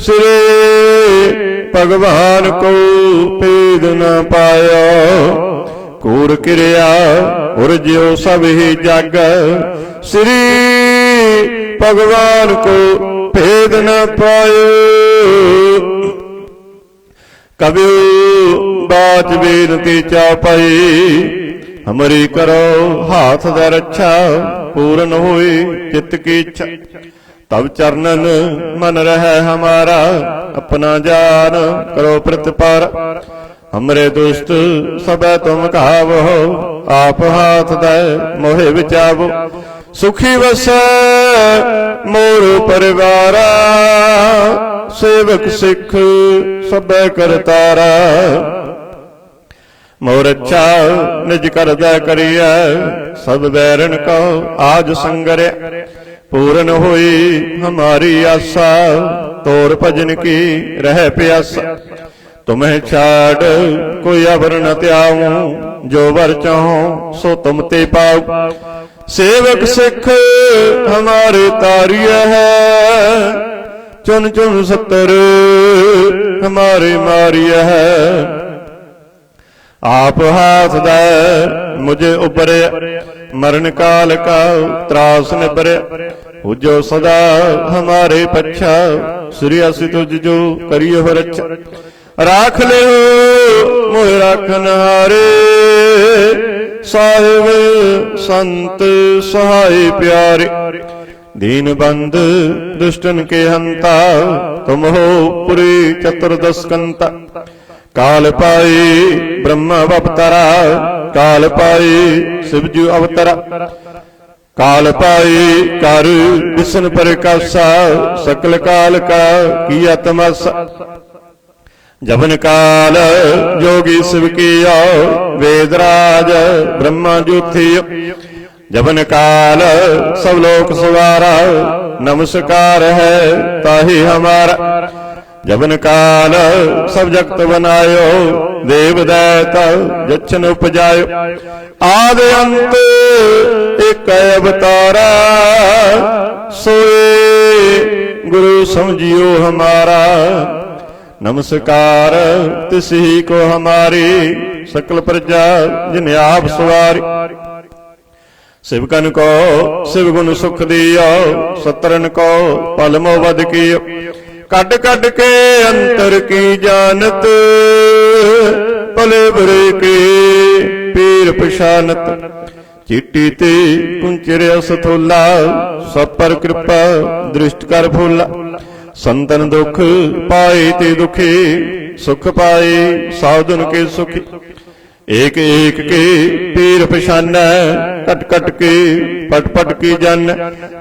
श्री भगवान को भेद न पायो। कूर क्रिया उर्ज्यो सब ही जग, श्री भगवान को भेद न पायो। कबियो बात बेनती चौपाई, हमारी करो हाथ द रक्षा, पूर्ण हुई चित्त की इच्छा। तब चरणन मन रहे हमारा, अपना जान करो प्रतिपार। हमरे दुष्ट सब तुम कहावो, आप हाथ दे मोहे विचावो। सुखी वस मोर परिवारा, सेवक सिख सब करतारा। मोर अच्छा निज कर दै करिया, सब बैरन को आज संगरे। पूर्ण हुई हमारी आशा, तोर भजन की रह प्यासा। तुम्हें छाड़ कोई अवर न त्याऊं, जो वर चाहो सो तुम ते पाओ। सेवक सिख हमारे तारिय है, चुन चुन सत्तर हमारे मारिय है। आप हाथ दे मुझे उबरे, मरण काल का त्रास निबरे। जो सदा हमारे पच्छा, श्री असि तुझ जो करियो रक्षा। राख ले मोह राखन हारे, साहिब संत सहाय प्यारे। दीन बंद दुष्टन के हंता, तुम हो पुरी चतुर्दशकंता। काल पाई ब्रह्म अवतरा, काल पाई शिवजू अवतरा। काल पाई कर विष्णु प्रकाशा, सकल काल का किया तमाशा। जबन काल जोगी शिव किया, वेदराज ब्रह्मा ज्योतियो। जबन काल सब लोक सवारा, नमस्कार है ताहि हमारा। जबन काल सब जगत बनायो, देव दैता जच्छन उपजायो। आद अंत एक अवतारा, सोए गुरु समझियो हमारा। नमस्कार तिसी को हमारी, सकल प्रजा जिन आप सवारी। शिवकन को शिव गुण सुख दियो, सतरन को पलमो वध कियो। कट कट के अंतर की जानत, भले बुरे के पीर पशानत। चिट्टी ते कुंचरे असथोला, सब पर कृपा दृष्ट कर भोला। संतन दुख पाए ते दुखी, सुख पाए साधुन के सुखी। एक एक के पीर पशान, कट कट के पट पट की जन।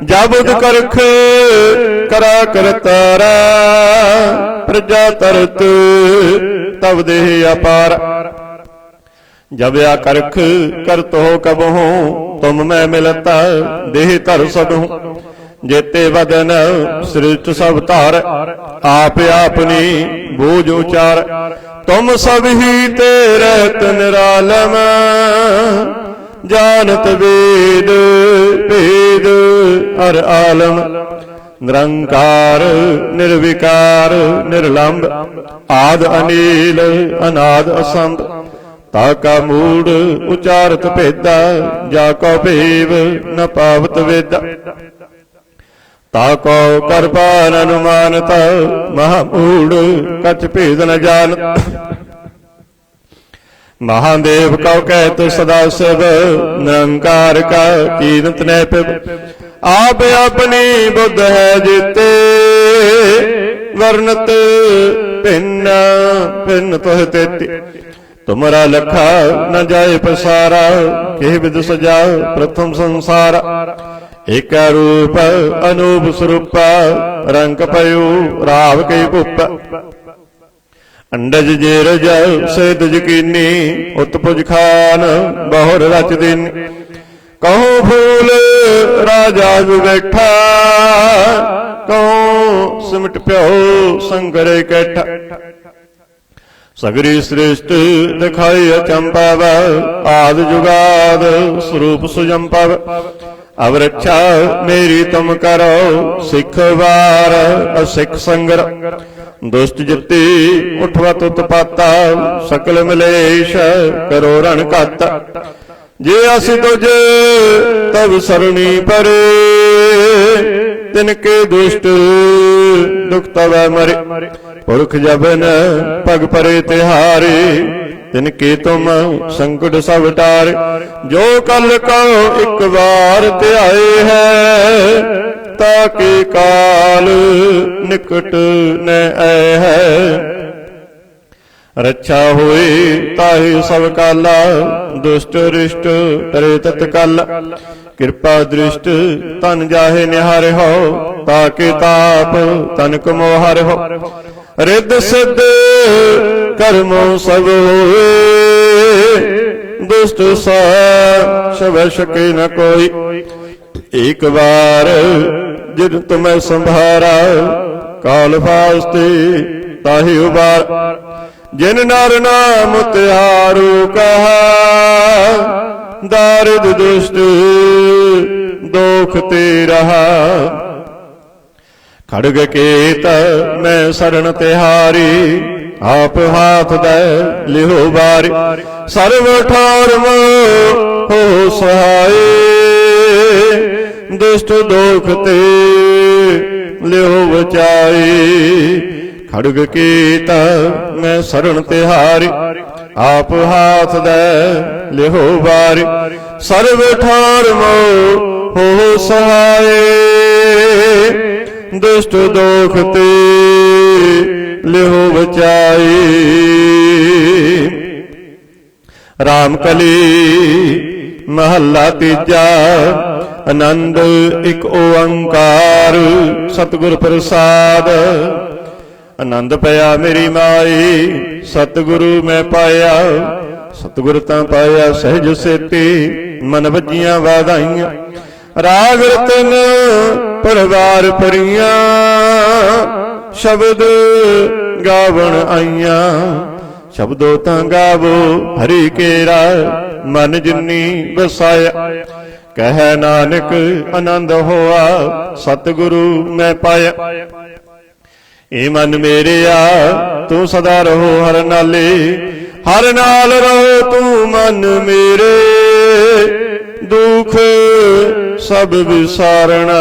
जाबुद करख करा करतारा, प्रजा तरत तब देह अपार। जब या करख करत हो कब हो, तुम मैं मिलता देह तर सब हूं। जेते वदन सृष्ट सब तार, आप आपनी बोझ उचार। तुम सब ही तेरे निरालम, जानत वेद वेद हर आलम। निरंकार निर्विकार निर्लंब, आद अनील अनाद असंभ। ताका मूड उचारत भेदा, जाको भेव न पावत वेदा। ताको करपान अनुमानत, महामूड कछ भेद न जानत। महादेव कौ कहत सदा शिव, निरंकार का कीनत न पिब। आप अपनी बुद्ध है जीते, वर्णत भिन्न भिन्न तुह तेती। तुमरा लखा न जाए पसारा, के विद सजा प्रथम संसार। एक रूप अनूप स्वरूप, रंग पयु राव के भूप। अंडज जेरज सेद यकीनी, उत्पुज खान बहुर रच दीन। कहो फूल राजा जो बैठा, कहो सिमट प्यो संगरे कैठा। सगरी श्रेष्ठ दिखाई अचंपाव, आद जुगाद स्वरूप सुजंपाव। अब रक्षा मेरी तुम करो, सिख वार असिख संगर। दुष्ट जित्ती उठवत उत्पाता, सकल मलेश करो रण काता। जे अस तुझ तब सरणी परे, तिनके दुष्ट दुख तब मरे। पुरख जबन पग परे तिहारे, तिनके तुम संकट सब टारे। जो कल को एक बार ध्याए है, ताके काल निकट न आए है। रक्षा होए ताहि सब काला, दुष्ट रिष्ट टरे तत्काला। कृपा दृष्ट तन जाहे निहारे हो, ताके ताप तनक मोहारे हो। रिद्ध सिद्ध कर्मो सब होए, दुष्ट सा शब सके न कोई। एक बार जिन तुम्हें संभारा, काल फास्ते ताहि उबार। जिन नर नाम तिहारू कहा, दारिद दुष्ट दोख ते रहा। खड़ग केत मैं शरण तिहारी, आप हाथ दे लिहो बारी। सर्व ठार हो सहाय, दुष्ट दोख ते लिहो बचाई। खड़ग कीता मैं शरण तिहारी, आप हाथ दे लिहो बारी। सर्व ठार हो सहाय, दुष्ट दोख ते लिहो बचाई। राम कली महला तीजा, आनंद एक ओंकार सतगुर प्रसाद। आनंद पया मेरी माई, सतगुरु मैं पाया। सतगुर तां पाया सहज सेती, मन वजियां वाधाइयां। राग रतन परवार परियां, शब्द गावण आईयां। शब्दों तां गावो हरि केरा, मन जिन्नी बसाया। कह नानक आनंद होआ, सतगुरु मैं पाया। ए मन मेरे आ तू सदा रहो हर नाले, हर नाल रहो तू मन मेरे। दुख सब विसारना,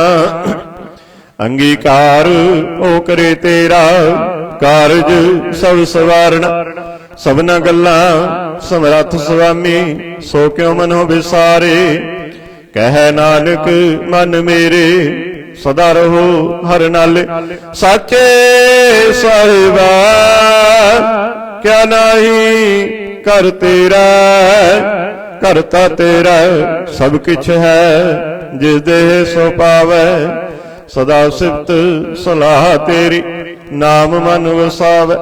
अंगीकार ओ करे तेरा। कारज सब सवारना, सबना गल्लां समरथ स्वामी। सो क्यों मनो विसारे, कह नानक मन मेरे। सदा रहो हर नाले, साचे साहिबा क्या नाही कर तेरा। करता तेरा सब किछ है, जिस देह सो पावै। सदा सिफत सलाह तेरी, नाम मन वसावै।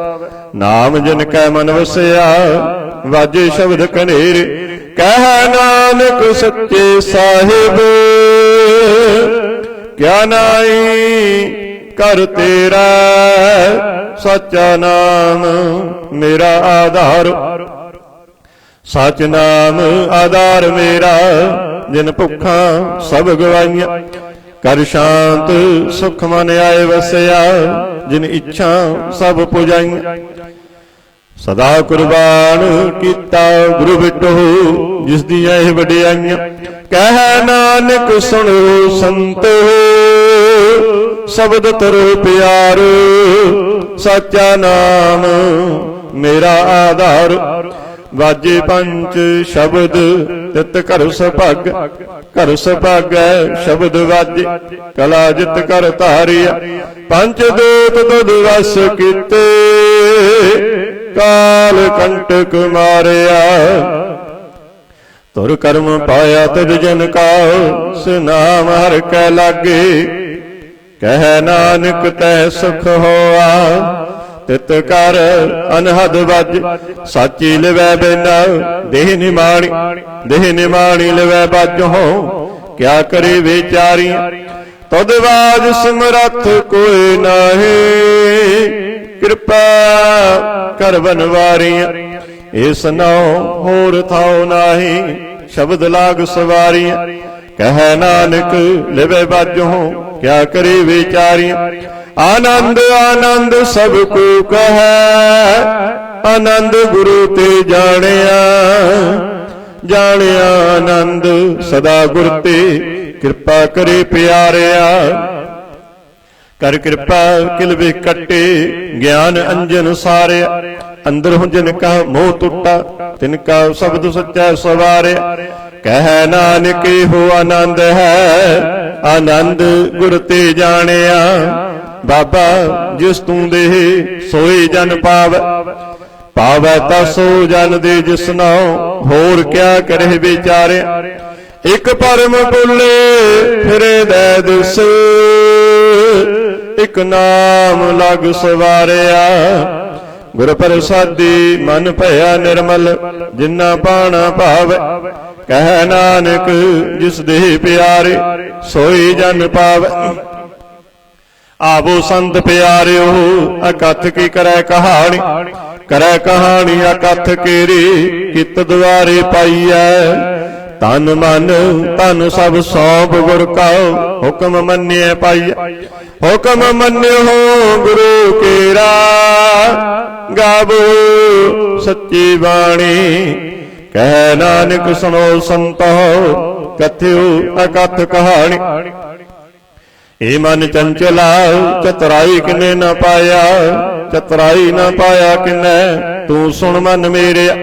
नाम जिन कै मन वसया, वाजे शब्द कनेरे। कह नानक सच्चे साहिब, क्या नाई कर तेरा। सच्चा नाम मेरा आधार, सच नाम आधार मेरा। जिन भुखा सब गवाइयां, कर शांत सुख मन आए वसया। जिन इच्छा सब पुजाइयां, सदा कुर्बान कीता गुरु बिटो। जिस दियां ਇਹ ਵਡਿਆਈਆਂ, ਕਹਿ ਨਾਨਕ ਸੁਣੋ ਸੰਤ। शब्द तरु प्यार, सच्चा नाम मेरा आधार। वाजे पंच शब्द तित कर सभाग। कर सभाग शब्द वाजे, कला जित कर धारिया। पंच दूत तुद वस कीते, काल कंटक मारिया। तुर कर्म पाया तुझ जन का, सुनाम हर कै लागे। कह नानक तै सुख होआ, ਤਿਤ ਕਰ ਅਨਹਦ ਵੱਜ। ਸਾਚੀ ਲਿਵੈ ਬਿਨਾ ਦੇਹ ਨਿਮਾਣੀ ਲਿਵੈ ਬਾਝੋਂ। ਕਿਆ ਕਰੇ ਵਿਚਾਰੀ ਤਦ ਬਾਜ ਸਮਰੱਥ ਕੋਈ ਨਾਹੀ। ਕਿਰਪਾ ਕਰ ਬਨਵਾਰੀਆਂ ਇਸ ਨਾਉ ਹੋਰ ਥਾਉ ਨਾਹੀ। ਸ਼ਬਦ ਲਾਗ ਸਵਾਰੀਆਂ ਕਹਿ ਨਾਨਕ ਲਿਵੈ ਬਾਝੋਂ। ਕਿਆ ਕਰੇ ਵਿਚਾਰੀਆਂ ਆਨੰਦ ਆਨੰਦ ਸਭ ਕੋ ਕਹੈ। ਆਨੰਦ ਗੁਰੂ ਤੇ ਜਾਣਿਆ ਆਨੰਦ ਸਦਾ ਗੁਰ ਤੇ। ਕਿਰਪਾ ਕਰੇ ਪਿਆਰਿਆ ਕਰ ਕਿਰਪਾ ਕਿਲ ਵੇ ਕੱਟੇ। ਗਿਆਨ ਅੰਜਨ ਸਾਰਿਆ ਅੰਦਰ ਹੁ ਜਿਨ ਕਾ ਮੋਹ ਟੁੱਟਾ। ਤਿਨ ਕਾ ਸ਼ਬਦ ਸੱਚਾ ਸਵਾਰਿਆ ਕਹਿ ਨਾਨਕ ਇਹੋ ਆਨੰਦ ਹੈ। ਆਨੰਦ ਗੁਰ ਤੇ ਜਾਣਿਆ ਬਾਬਾ ਜਿਸ ਤੂੰ ਦੇਹ ਸੋਈ ਜਨ ਪਾਵੈ। ਪਾਵੈ ਤਾ ਸੋ ਜਨ ਦੇ ਜਿਸ ਨਾਉ ਹੋਰ ਕਿਆ ਕਰੇ ਵਿਚਾਰਿਆ। ਇਕ ਪਰਮ ਭੁੱਲੇ ਫਿਰੇ ਦੈ ਦਿਸ। ਇਕ ਨਾਮ ਲਗ ਸਵਾਰਿਆ ਗੁਰ ਪ੍ਰਸਾਦੀ ਮਨ ਭਇਆ ਨਿਰਮਲ। ਜਿਨਾ ਪਾਣਾ ਭਾਵੈ ਕਹਿ ਨਾਨਕ ਜਿਸ ਦੇਹ ਪਿਆਰੇ ਸੋਈ ਜਨ ਪਾਵੈ। ਆਵੋ ਸੰਤ ਪਿਆਰਿਓ ਅਕਥ ਕੀ ਕਰੈ ਕਹਾਣੀ। ਕਰੈ ਕਹਾਣੀ ਅਕਥ ਕੇਰੀ ਕਿਤ ਦੁਆਰੇ ਪਾਈਐ। ਤਨ ਮਨ ਤਨ ਸਭ ਸੌਂਪ ਗੁਰ ਕਾ ਹੁਕਮ ਮੰਨਿਐ ਪਾਈਐ। ਹੁਕਮ ਮੰਨਿਓ ਗੁਰੂ ਕੇਰਾ ਗਾਵੋ ਸੱਚੀ ਬਾਣੀ। ਕਹਿ ਨਾਨਕ ਸੁਣੋ ਸੰਤੋ ਕਥਿਓ ਅਕਥ ਕਹਾਣੀ। ਏ ਮਨ ਚੰਚਲਾ ਚਤਰਾਈ ਕਿਨੇ ਨਾ ਪਾਇਆ। ਚਤਰਾਈ ਨਾ ਪਾਇਆ ਕਿਨੇ ਤੂੰ ਸੁਣ ਮਨ ਮੇਰਿਆ।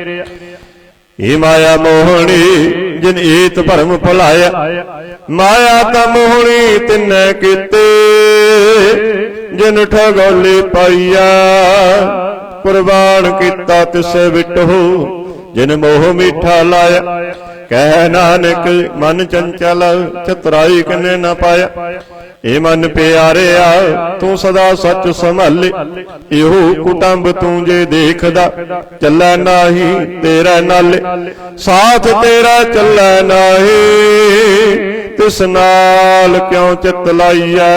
ਏ ਮਾਇਆ ਮੋਹਣੀ ਜਿਨ ਏਤ ਭਰਮ ਭੁਲਾਇਆ। ਮਾਇਆ ਤਾਂ ਮੋਹਣੀ ਤਿਨੈ ਕੀਤੇ ਜਿਨ ਠਗੋਲੇ ਪਾਈਆ। ਕੁਰਬਾਨ ਕੀਤਾ ਤਿਸੈ ਵਿਟਹੁ ਜਿਨ ਮੋਹ ਮੀਠਾ ਲਾਇਆ। ਕਹਿ ਨਾਨਕ ਮਨ ਚੰਚਲ ਚਤਰਾਈ ਕਿਨੇ ਨਾ ਪਾਇਆ। ਏ ਮਨ ਪਿਆਰਿਆ ਤੂੰ ਸਦਾ ਸੱਚ ਸੰਭਾਲੇ। ਇਹੋ ਕੁਟੰਬ ਤੂੰ ਜੇ ਦੇਖਦਾ ਚੱਲੈ ਨਾਹੀ ਤੇਰਾ ਨਾਲੇ। ਸਾਥ ਤੇਰਾ ਚੱਲੈ ਨਾਹੀ ਤਿਸ ਨਾਲ ਕਿਉ ਚਿਤ ਲਾਈਐ।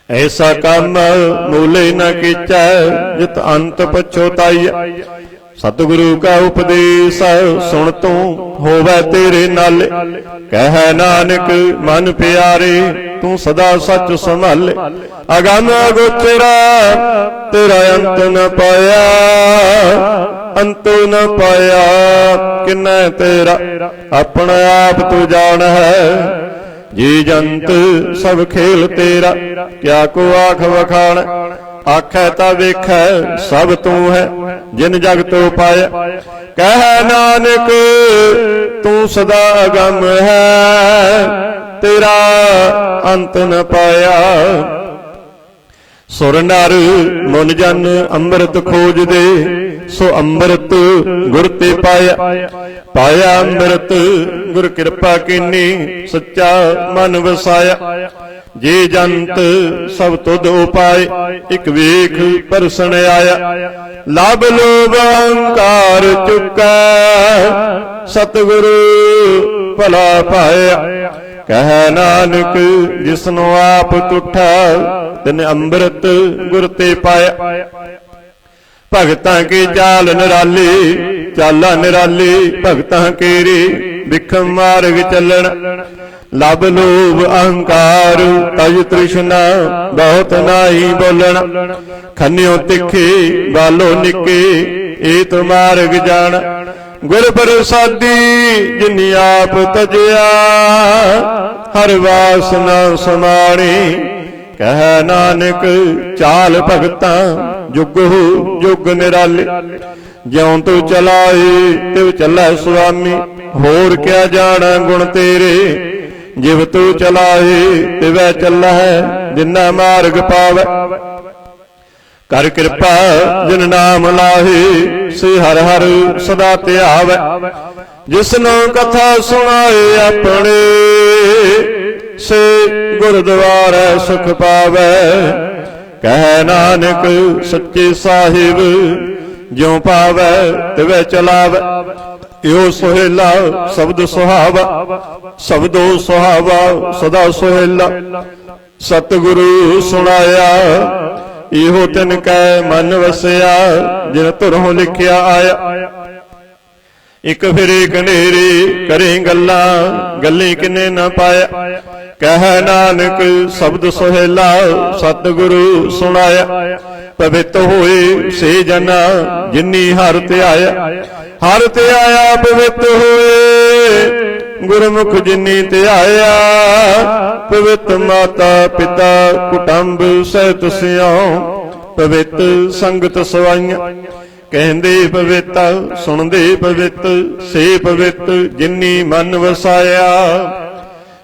ਐਸਾ ਕੰਮ ਮੂਲੇ ਨ ਕੀਚੈ ਜਿਤ ਅੰਤ ਪਛੋਤਾਈਐ। ਸਤਿਗੁਰੂ ਕਾ ਉਪਦੇਸ਼ ਸੁਣ ਤੂੰ ਹੋਵੈ ਤੇਰੇ ਨਾਲੇ। ਕਹਿ ਨਾਨਕ ਮਨ ਪਿਆਰੇ ਤੂੰ ਸਦਾ ਸੱਚ ਸੰਭਾਲੇ। ਅਗੰਮ ਅਗੋਚਰਾ ਤੇਰਾ ਅੰਤ ਨ ਪਾਇਆ। ਅੰਤ ਨ ਪਾਇਆ ਕਿਨੈ ਤੇਰਾ ਆਪਣਾ ਆਪ ਤੂੰ ਜਾਣ ਹੈ। ਜੀ ਜੰਤ ਸਭ ਖੇਲ ਤੇਰਾ ਕਿਆ ਕੋ ਆਖ ਵਖਾਣ। ਆਖੈ ਤਾ ਵੇਖੈ ਸਭ ਤੂੰ ਹੈ ਜਿਨ ਜਗ ਤੋ ਪਾਇਆ। ਕਹਿ ਨਾਨਕ ਤੂੰ ਸਦਾ ਅਗੰਮ ਹੈ ਤੇਰਾ ਅੰਤ ਨ ਪਾਇਆ। ਸੁਰ ਨਰ ਮਨ ਜਨ ਅੰਮ੍ਰਿਤ ਖੋਜਦੇ ਸੋ ਅੰਮ੍ਰਿਤ ਗੁਰ ਤੇ ਪਾਇਆ। ਪਾਇਆ ਅੰਮ੍ਰਿਤ ਗੁਰ ਕਿਰਪਾ ਕੀਨੀ ਸੱਚਾ ਮਨ ਵਸਾਇਆ। ਜੇ ਜੰਤ ਸਭ ਤੁਧ ਉਪਾਏ ਇਕ ਵੇਖ ਪਰਸਣ ਆਇਆ। ਲਭ ਲੋਭ ਅਹੰਕਾਰ ਚੁਕੈ ਸਤਿਗੁਰੂ ਭਲਾ ਪਾਇਆ। ਕਹਿ ਨਾਨਕ ਜਿਸਨੂੰ ਆਪ ਤੁਠਾ ਤਿਨ ਅੰਮ੍ਰਿਤ ਗੁਰ ਤੇ ਪਾਇਆ। ਭਗਤਾਂ ਕੀ ਚਾਲ ਨਿਰਾਲੀ ਚਾਲਾ ਨਿਰਾਲੀ ਭਗਤਾਂ ਕੇਰੀ ਵਿਖਮ ਮਾਰਗ ਚੱਲਣ। ਲਭ ਲੋਭ ਅਹੰਕਾਰ ਤਜ ਤ੍ਰਿਸ਼ਨਾ ਬਹੁਤ ਨਾਹੀ ਬੋਲਣ। ਖੰਨਿਓ ਤਿੱਖੇ ਬਾਲੋ ਨਿੱਕੇ ਏਤ ਮਾਰਗ ਜਾਣ। ਗੁਰ ਪ੍ਰਸਾਦੀ ਜਿਨਿ ਆਪ ਤਜਿਆ ਹਰ ਵਾਸਨਾ ਸਮਾਣੀ। ਕਹਿ ਨਾਨਕ ਚਾਲ ਭਗਤਾਂ ਜੁਗਹੁ ਜੁਗ ਨਿਰਾਲੇ। ਜਿਉ ਤੂੰ ਚਲਾਏ ਤਿਵ ਚੱਲੈ ਸੁਆਮੀ ਹੋਰ ਕਿਆ ਜਾਣਾ ਗੁਣ ਤੇਰੇ। ਜਿਵ ਤੂੰ ਚਲਾਏ ਤਿਵੈ ਚੱਲੈ ਜਿਨਾ ਮਾਰਗ ਪਾਵੈ। ਕਰ ਕਿਰਪਾ ਜਿਨ ਨਾਮ ਲਾਹੇ ਸੇ ਹਰ ਹਰ ਸਦਾ ਧਿਆਵੈ। ਜਿਸਨੂੰ ਕਥਾ ਸੁਣਾਏ ਆਪਣੇ ਸੇ ਗੁਰਦੁਆਰੇ ਸੁਖ ਪਾਵੈ। कह नानक सच्चे साहिब ज्यों पावै तिवै चलावै। यो सोहेला शब्द सुहावा शब्दो सुहावा सदा सोहेला। सतगुरु सुनाया इहो तिन कै मन वसिया जिन धुरों लिखिया आया। एक फिरे कनेरे करें गल्लां गल्ली किने न पाया। कह नानक शब्द सोहेला सतगुरु सुनाया। पवित्र होए से जना जिन्नी हर ते आया। हर ते आया पवित्र होए गुरमुख जिन्नी ते आया। पवित्र माता पिता कुटुंब सहित सियाओ पवित्र संगत सवाइयां। कहंदे पवित्र सुनदे पवित्र से पवित्र जिन्नी मन वसाया।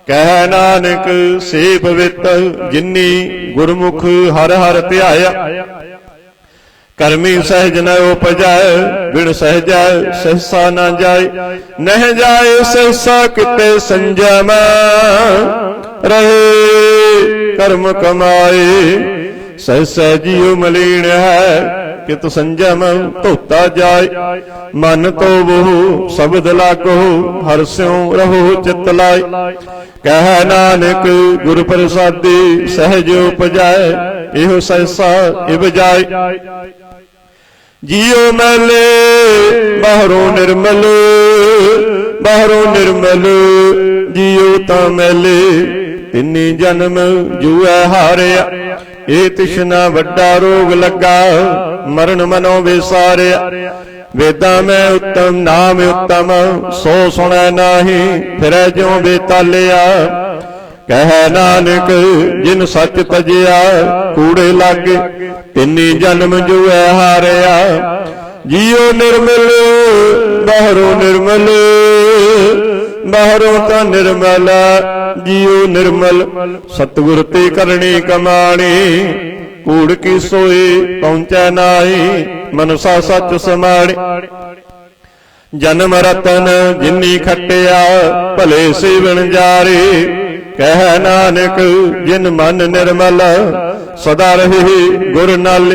कह नानक से पवित्र जिन्नी गुरमुख हर हर ध्याया। करमी सहज न उपजाए बिन सहजा सहसा न जाए। नह जाए सहसा किते संजम रहे कर्म कमाए। सहसा जियो मलीन है कित संजम धोता जाए। मन तो बहु शब्द लागो हर स्यों रहो चित लाए। कह नानक गुर प्रसादी सहज उपजाए। एहो सहसा इब जाए। जियो मैले बाहरों निर्मल बाहरों निर्मल जियो ता मैले। तिन्नी जन्म जूए हारिया ए तिशना वड्डा रोग लगा। मरण मनो विसारिया वेदा में उत्तम नाम उत्तम सो सुनै नाही फिरै ज्यों बेतालिया। कह नानक जिन सच तजिया कूड़े लागे तिन्नी जन्म जुए हारिया। जियो निर्मल बाहरों निर्मल बाहरों ता निर्मल जियो निर्मल। सतगुर ते करनी कमाणी कूड़ की सोई पहुंचै नाई। मनसा सच समाणी जन्म रतन जिन्नी खटिया भले सेवन जारे। कह नानक जिन मन निर्मल सदा रहे गुर नाल।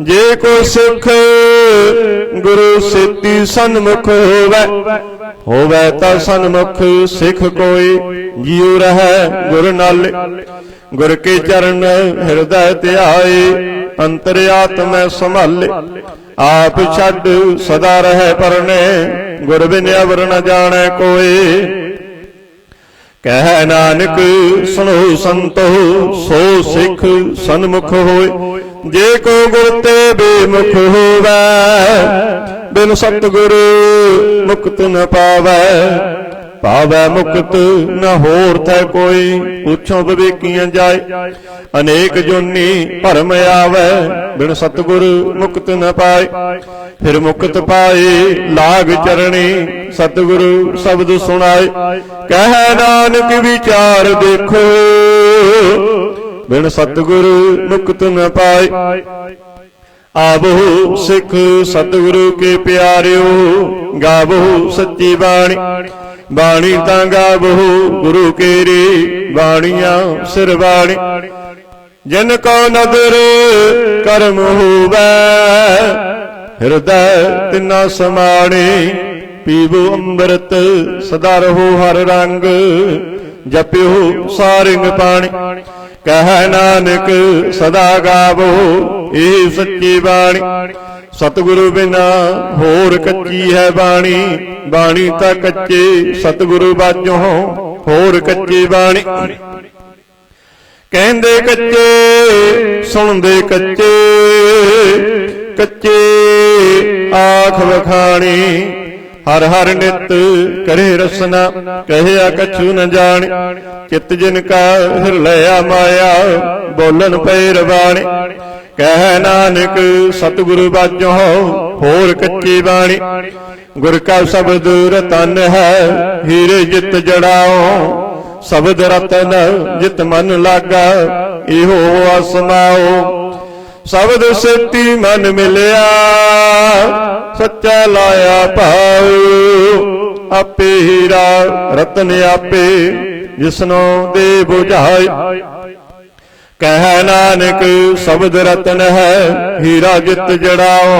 जे को सुख गुरु सेती सन्मुख होवै होवै ता सन्मुख सिख कोई। जियो रहे गुर नाल गुर के चरण हृदय ध्याए। अंतर्यात्मा संभाले आप छड सदा रहे परने। गुर बिन अवर न जाने कोई। कह नानक सुनो संतो सो सिख सन्मुख होए। जे को गुर ते बेमुख होवै बिन सतगुरु मुक्त न पावै। पावै मुक्त न होर थे कोई। पूछो विवेकियां जाए अनेक जोनी भरम आवे। बिन सतगुरु मुक्त न पाए फिर मुक्त पाए लाग चरणी। सतगुरु शब्द सुनाए कह नानक विचार देखो। बिन सतगुरु मुक्त न पाए। आवो सिख सतगुरु के प्यारियो गावो सच्ची बाणी। बाणी तां गावो गुरु केरी बाणियां सिर बाणी। जिन को नदर कर्म होवै हृदय तिना समाणी। पीवो अमृत सदा रहो हर रंग जपियो सारिंग पाणी। कह नानक सदा गावो ए सच्ची बाणी। सतगुरु बिना होर कच्ची है बाणी। बाणी ता कच्चे सतगुरु बाजों होर कच्ची बाणी। कहंदे कच्चे सुनदे कच्चे कच्चे आख वखाणी। हर हर नित करे रसना कहया कछु न जाने। चित जिन का हिरलया माया बोलन पे रवाणी। कह नानक सतगुरु बाजों होर कच्ची बाणी। गुर का शब्द रतन है हीरे जित जड़ाओ। शब्द रतन जित मन लागा इहो आसमाओ। शब्द सेती मन मिलिया सच्चा लाया पाओ। आपे हीरा रतन आपे जिसनो दे बुझाए। कह नानक शब्द रतन है, हीरा जित जड़ाओ।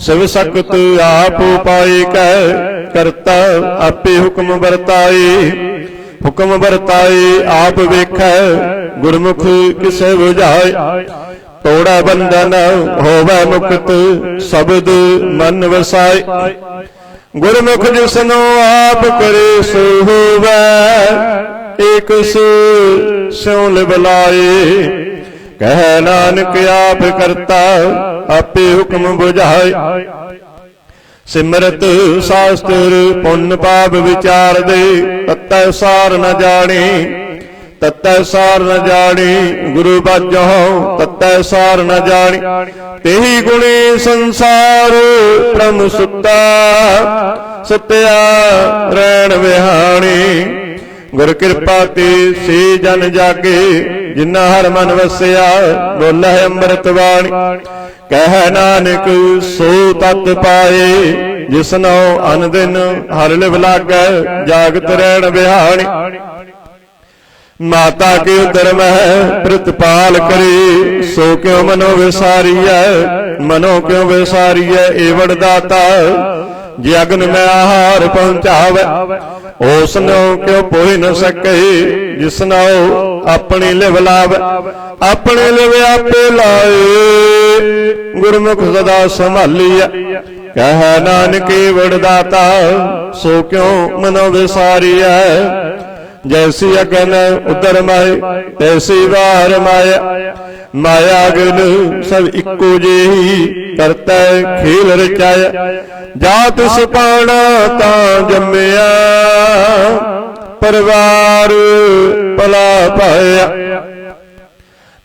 शिव सख्त आप उपाय कह, करता आपे हुक्म बरताए। हुक्म बरताए आप वेखै, गुरमुख किसे बुझाए। तोड़ा बंधन होवै मुक्त, शब्द मन वसाए। गुरमुख जिसनो आप करे सो होवै, एक स्यों लिबलाए। कह नानक आप करता, आपे हुक्म बुझाए। सिमरत शास्त्र पुन पाप विचार दे, तत्तै सार न जाने। तत्तै सार न जाने, गुरु बाजो तत्तै सार न जाने। तेहि गुणी संसार प्रम सुता, सत्या रैण विहाणी। गुर कृपा ते से जन जागे, जिन्ना हर मन वसिया। बोले अमृत बाणी, कह नानक सो तत् पाए। जिसनो अन दिन हर लिव लागै, जागत रैण बिहाणी। माता के उदर मह प्रतिपाल करे, सो क्यों मनो विसारिय। मनो क्यों विसारिय एवड़ दाता, जे अग्न में आहार पहुंचावे। ओसनो क्यों पोहि न सके, जिसनो अपनी लिव लावे। अपने लिव आपे लाए, गुरमुख सदा संभालिय। कह नानक एवड़ दाता, सो क्यों मनो विसारिय। जैसी अगन उदर माए, तैसी बाहर माया। माया अगन सब इक्को जेही, करता खेल रचाया। जात सुपाना ता जम्मिया, परिवार भला पाया।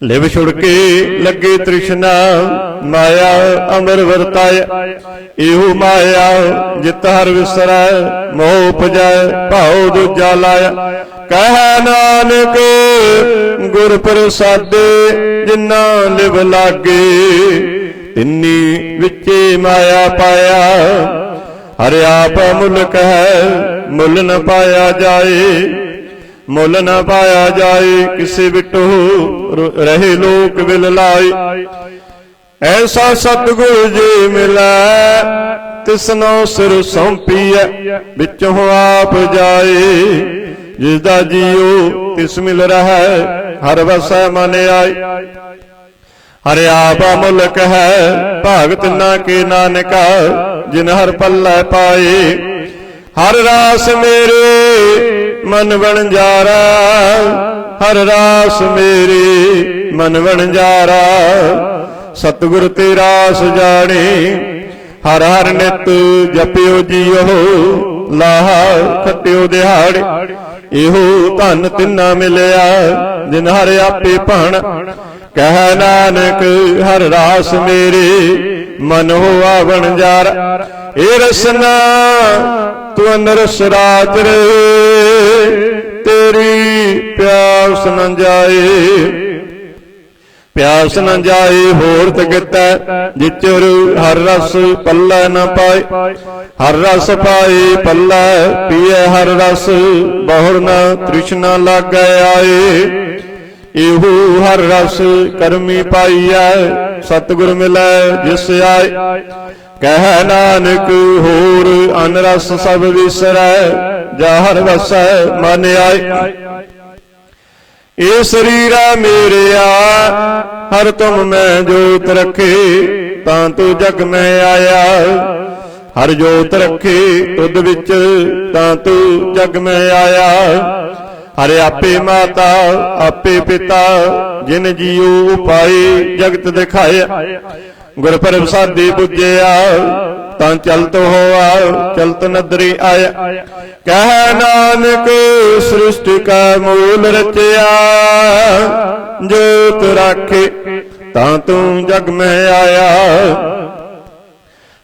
लिव छुड़के लगे तृष्णा, माया अमर वरताया। एहू माया जित हर विसरै, मोह उपजै भाव दूजा लाया। कह नानक गुर प्रसादे, जिन्ना लिव लागे। तिन्नी विचे माया पाया, हर आप मुल्क है, मुल न पाया जाए। मुल न पाया जाए, किसी बिटो रहे लोक विल लाई। ऐसा सतगुर जी मिलै, तिसनो सिर सौंपीए। बिचों आप जाए, जिसदा जियो तिस मिल रहा। हर वसै मन आई, हर आप मुल्क है। भागत ना के नानका, जिन हर पल्लै पाए। हर रास मेरे मन वणजारा, हर रास मेरे मन वणजारा। सतगुर ते रास जाने, हर हर नित जपियो जियो। लाहा खटियो दिहाड़े, एहो धन तिन्ना मिलिया, जिन हर आपे भाण। कह नानक हर रास मेरे, मन होआ वणजारा। ए रसना तू नरस रात रे, तेरी प्यास न जाए। प्यास न जाए होर तगता, जिचर हर रस पल्ला न पाए। हर रस पाए पल्ला पिए हर रस, बहुर न तृष्णा लागे आए। एहू हर रस करमी पाइया, सतगुर मिलै जिस आए। कह नानक होर अन रस सब विसरै, जा हर वसै मन आए। ए शरीरा मेरिया, हर तुम मैं जोत रखे। तां तू जग में आया, हर जोत रखे तुद विच। तां तू जग में आया, हर आपे माता आपे पिता। जिन जियो उपाय जगत दिखाया। गुर प्रसादी पुजया, तां चलत होआ चलत नदरी आया। कह नानक सृष्टि का मूल रचया। जोत राखे तां तू जग में आया।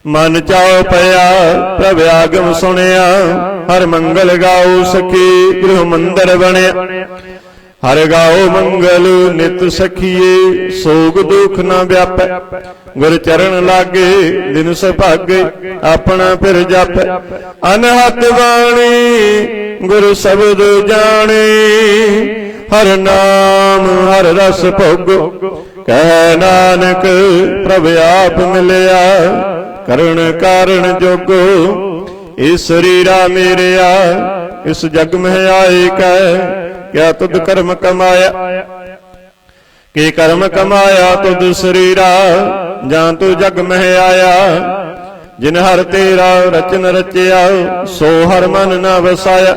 मन चाओ पया प्रभ आगम सुनिया। हर मंगल गाओ सखी गृह मंदिर बनिया। हर गाओ मंगल नित सखिए, सोग दुख न व्यापै। गुर चरण लागे दिन सुभागे, अपना फिर जापै। अनहत बाणी गुर शब्द जाने, हर नाम हर रस भोगो। कह नानक प्रभ आप मिलया करण कारण जोगो। इस शरीरा मेरिया इस जग में आए कै क्या तुद कर्म कमाया। के कर्म कमाया तुद शरीरा जान तू जग में आया। जिन हर तेरा रचन रचिया सो हर मन न वसाया।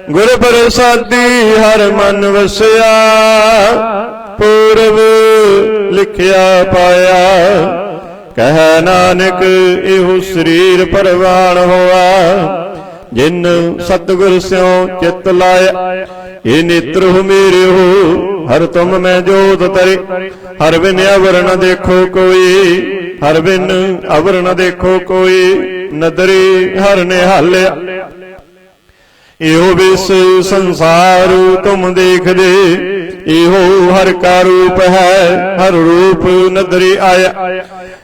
गुर प्रसादी हर मन वसया पूर्व लिखिया पाया। कह नानक एहु शरीर परवान होआ। जिन सतगुर स्यों चित लाया। ये नेत्र हो मेरे हो हर तुम मैं जोत तरे। हर बिन अवर न देखो कोई हर बिन अवर न देखो कोई। नदरी हर निहालिया इहो विस संसार तुम देख दे। इहो हर का रूप है हर रूप नदरी आया।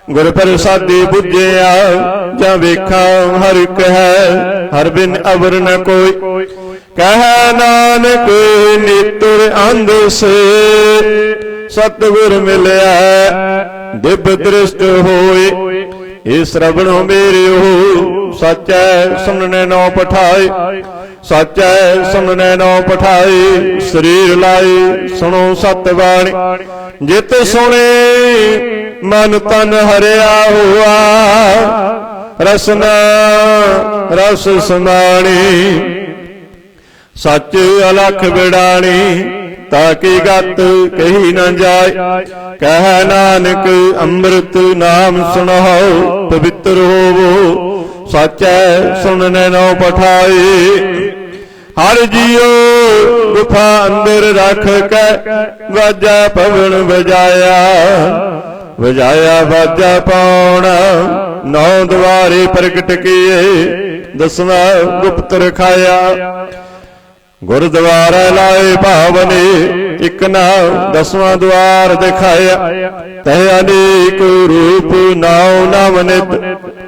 गुर प्रसादी बुझिया जा वेखा हर कह हर बिन अवर न कोई। कह नानक नेत्र अंध से सतगुर मिलया दिव्य दृष्ट होए। ये श्रवण मेरे हो सच है सुनने नौ पठाए। सच है सुनने नौ पठाए। शरीर लाई सुनो सतवाणी। जित सुने मन तन हरिया हुआ। रसना रस समाणी सच अलख बिड़ाणी। ताकि गत कही न जाए। कह नानक अमृत नाम सुनाओ पवित्र होवो। सच है सुनने नौ पठाए। हर जियो गुफा अंदर रख के वाजा पवन बजाया। बजाया वाजा पाउना नौ द्वारे प्रगट किए। दसवां गुप्त रखाया। गुरुद्वारा लाए पावने एक नाम दसवां द्वार दिखाया। तह अनेक रूप नाव नवनित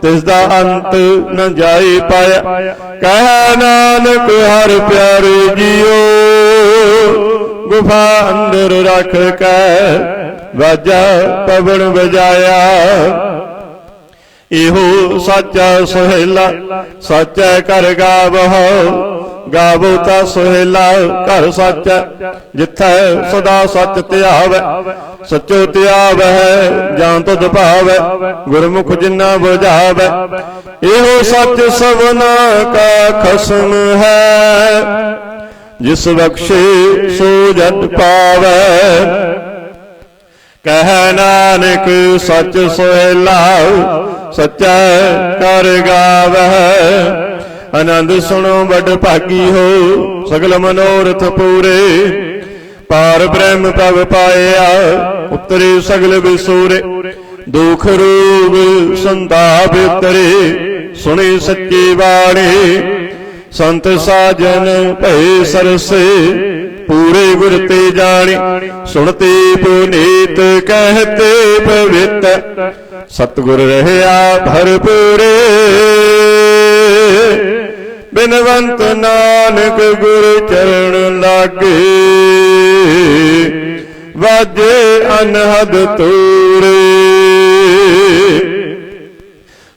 तिसदा अंत न जाई पाया। कह नानक हर प्यारे जियो गुफा अंदर रख के वाजा पवन बजाया। इहो सच्चा सुहेला सच्चा कर गावहो। गावो ता सुहेला कर सच जिथै सदा सच त्यावै। सचो त्यावै जान तुध भावै गुरमुख जिन्ना बुझावै। एहो सच सबना का खसम है जिस बख्शे सो जट पावै। कह नानक सच सुहेला सच्चा कर गावै। आनंद सुनो बड़ भागी हो सगल मनोरथ पूरे। पार ब्रह्म पव पाया उतरे सगल विसूरे। दुख रोग संताप उतरे सुने सच्ची बाणी। संत साजन भय सरसे पूरे गुर ते जानी। सुनते पुनीत कहते पवित्र सतगुर रहया भरपूरे। बिनवंत नानक गुर चरण लागे वाजे अनहद तूरे।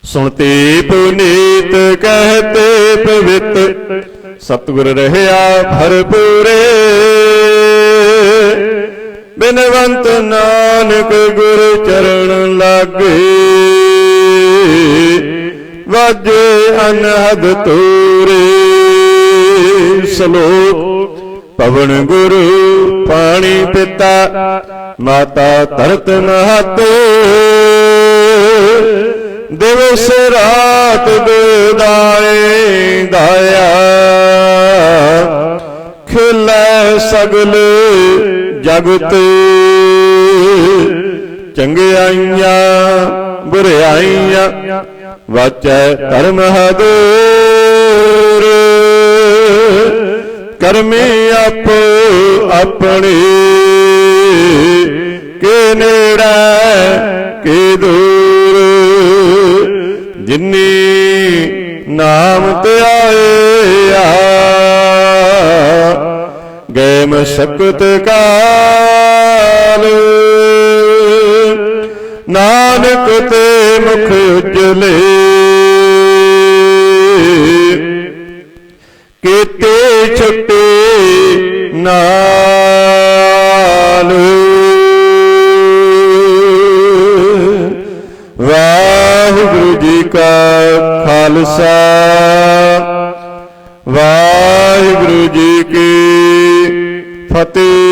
सुनते पुनीत कहते पवित्र सतगुर रहया भरपूरे। बिनवंत नानक गुर चरण लागे वाजे अनहद तूरे। श्लोक पवन गुरु पानी पिता माता तरत नहाते। दिवस रात दुदाए दाया खिलै सगल जगत। चंगियाइयां बुराइयां वाचै धर्म हदूर। करमी आप अपने के नेड़ा के दूर। जिन्नी नाम ते आए ਗਏ ਮਸਕਤ ਕਾਲ। ਨਾਨਕ ਤੇ ਮੁਖ ਉਜਲੇ ਕੀਤੇ ਛੁੱਟੇ ਨਾਲ। ਵਾਹਿਗੁਰੂ ਜੀ ਕਾ ਖਾਲਸਾ ਵਾਹਿਗੁਰੂ ਜੀ ਕੀ ਫਤਿਹ।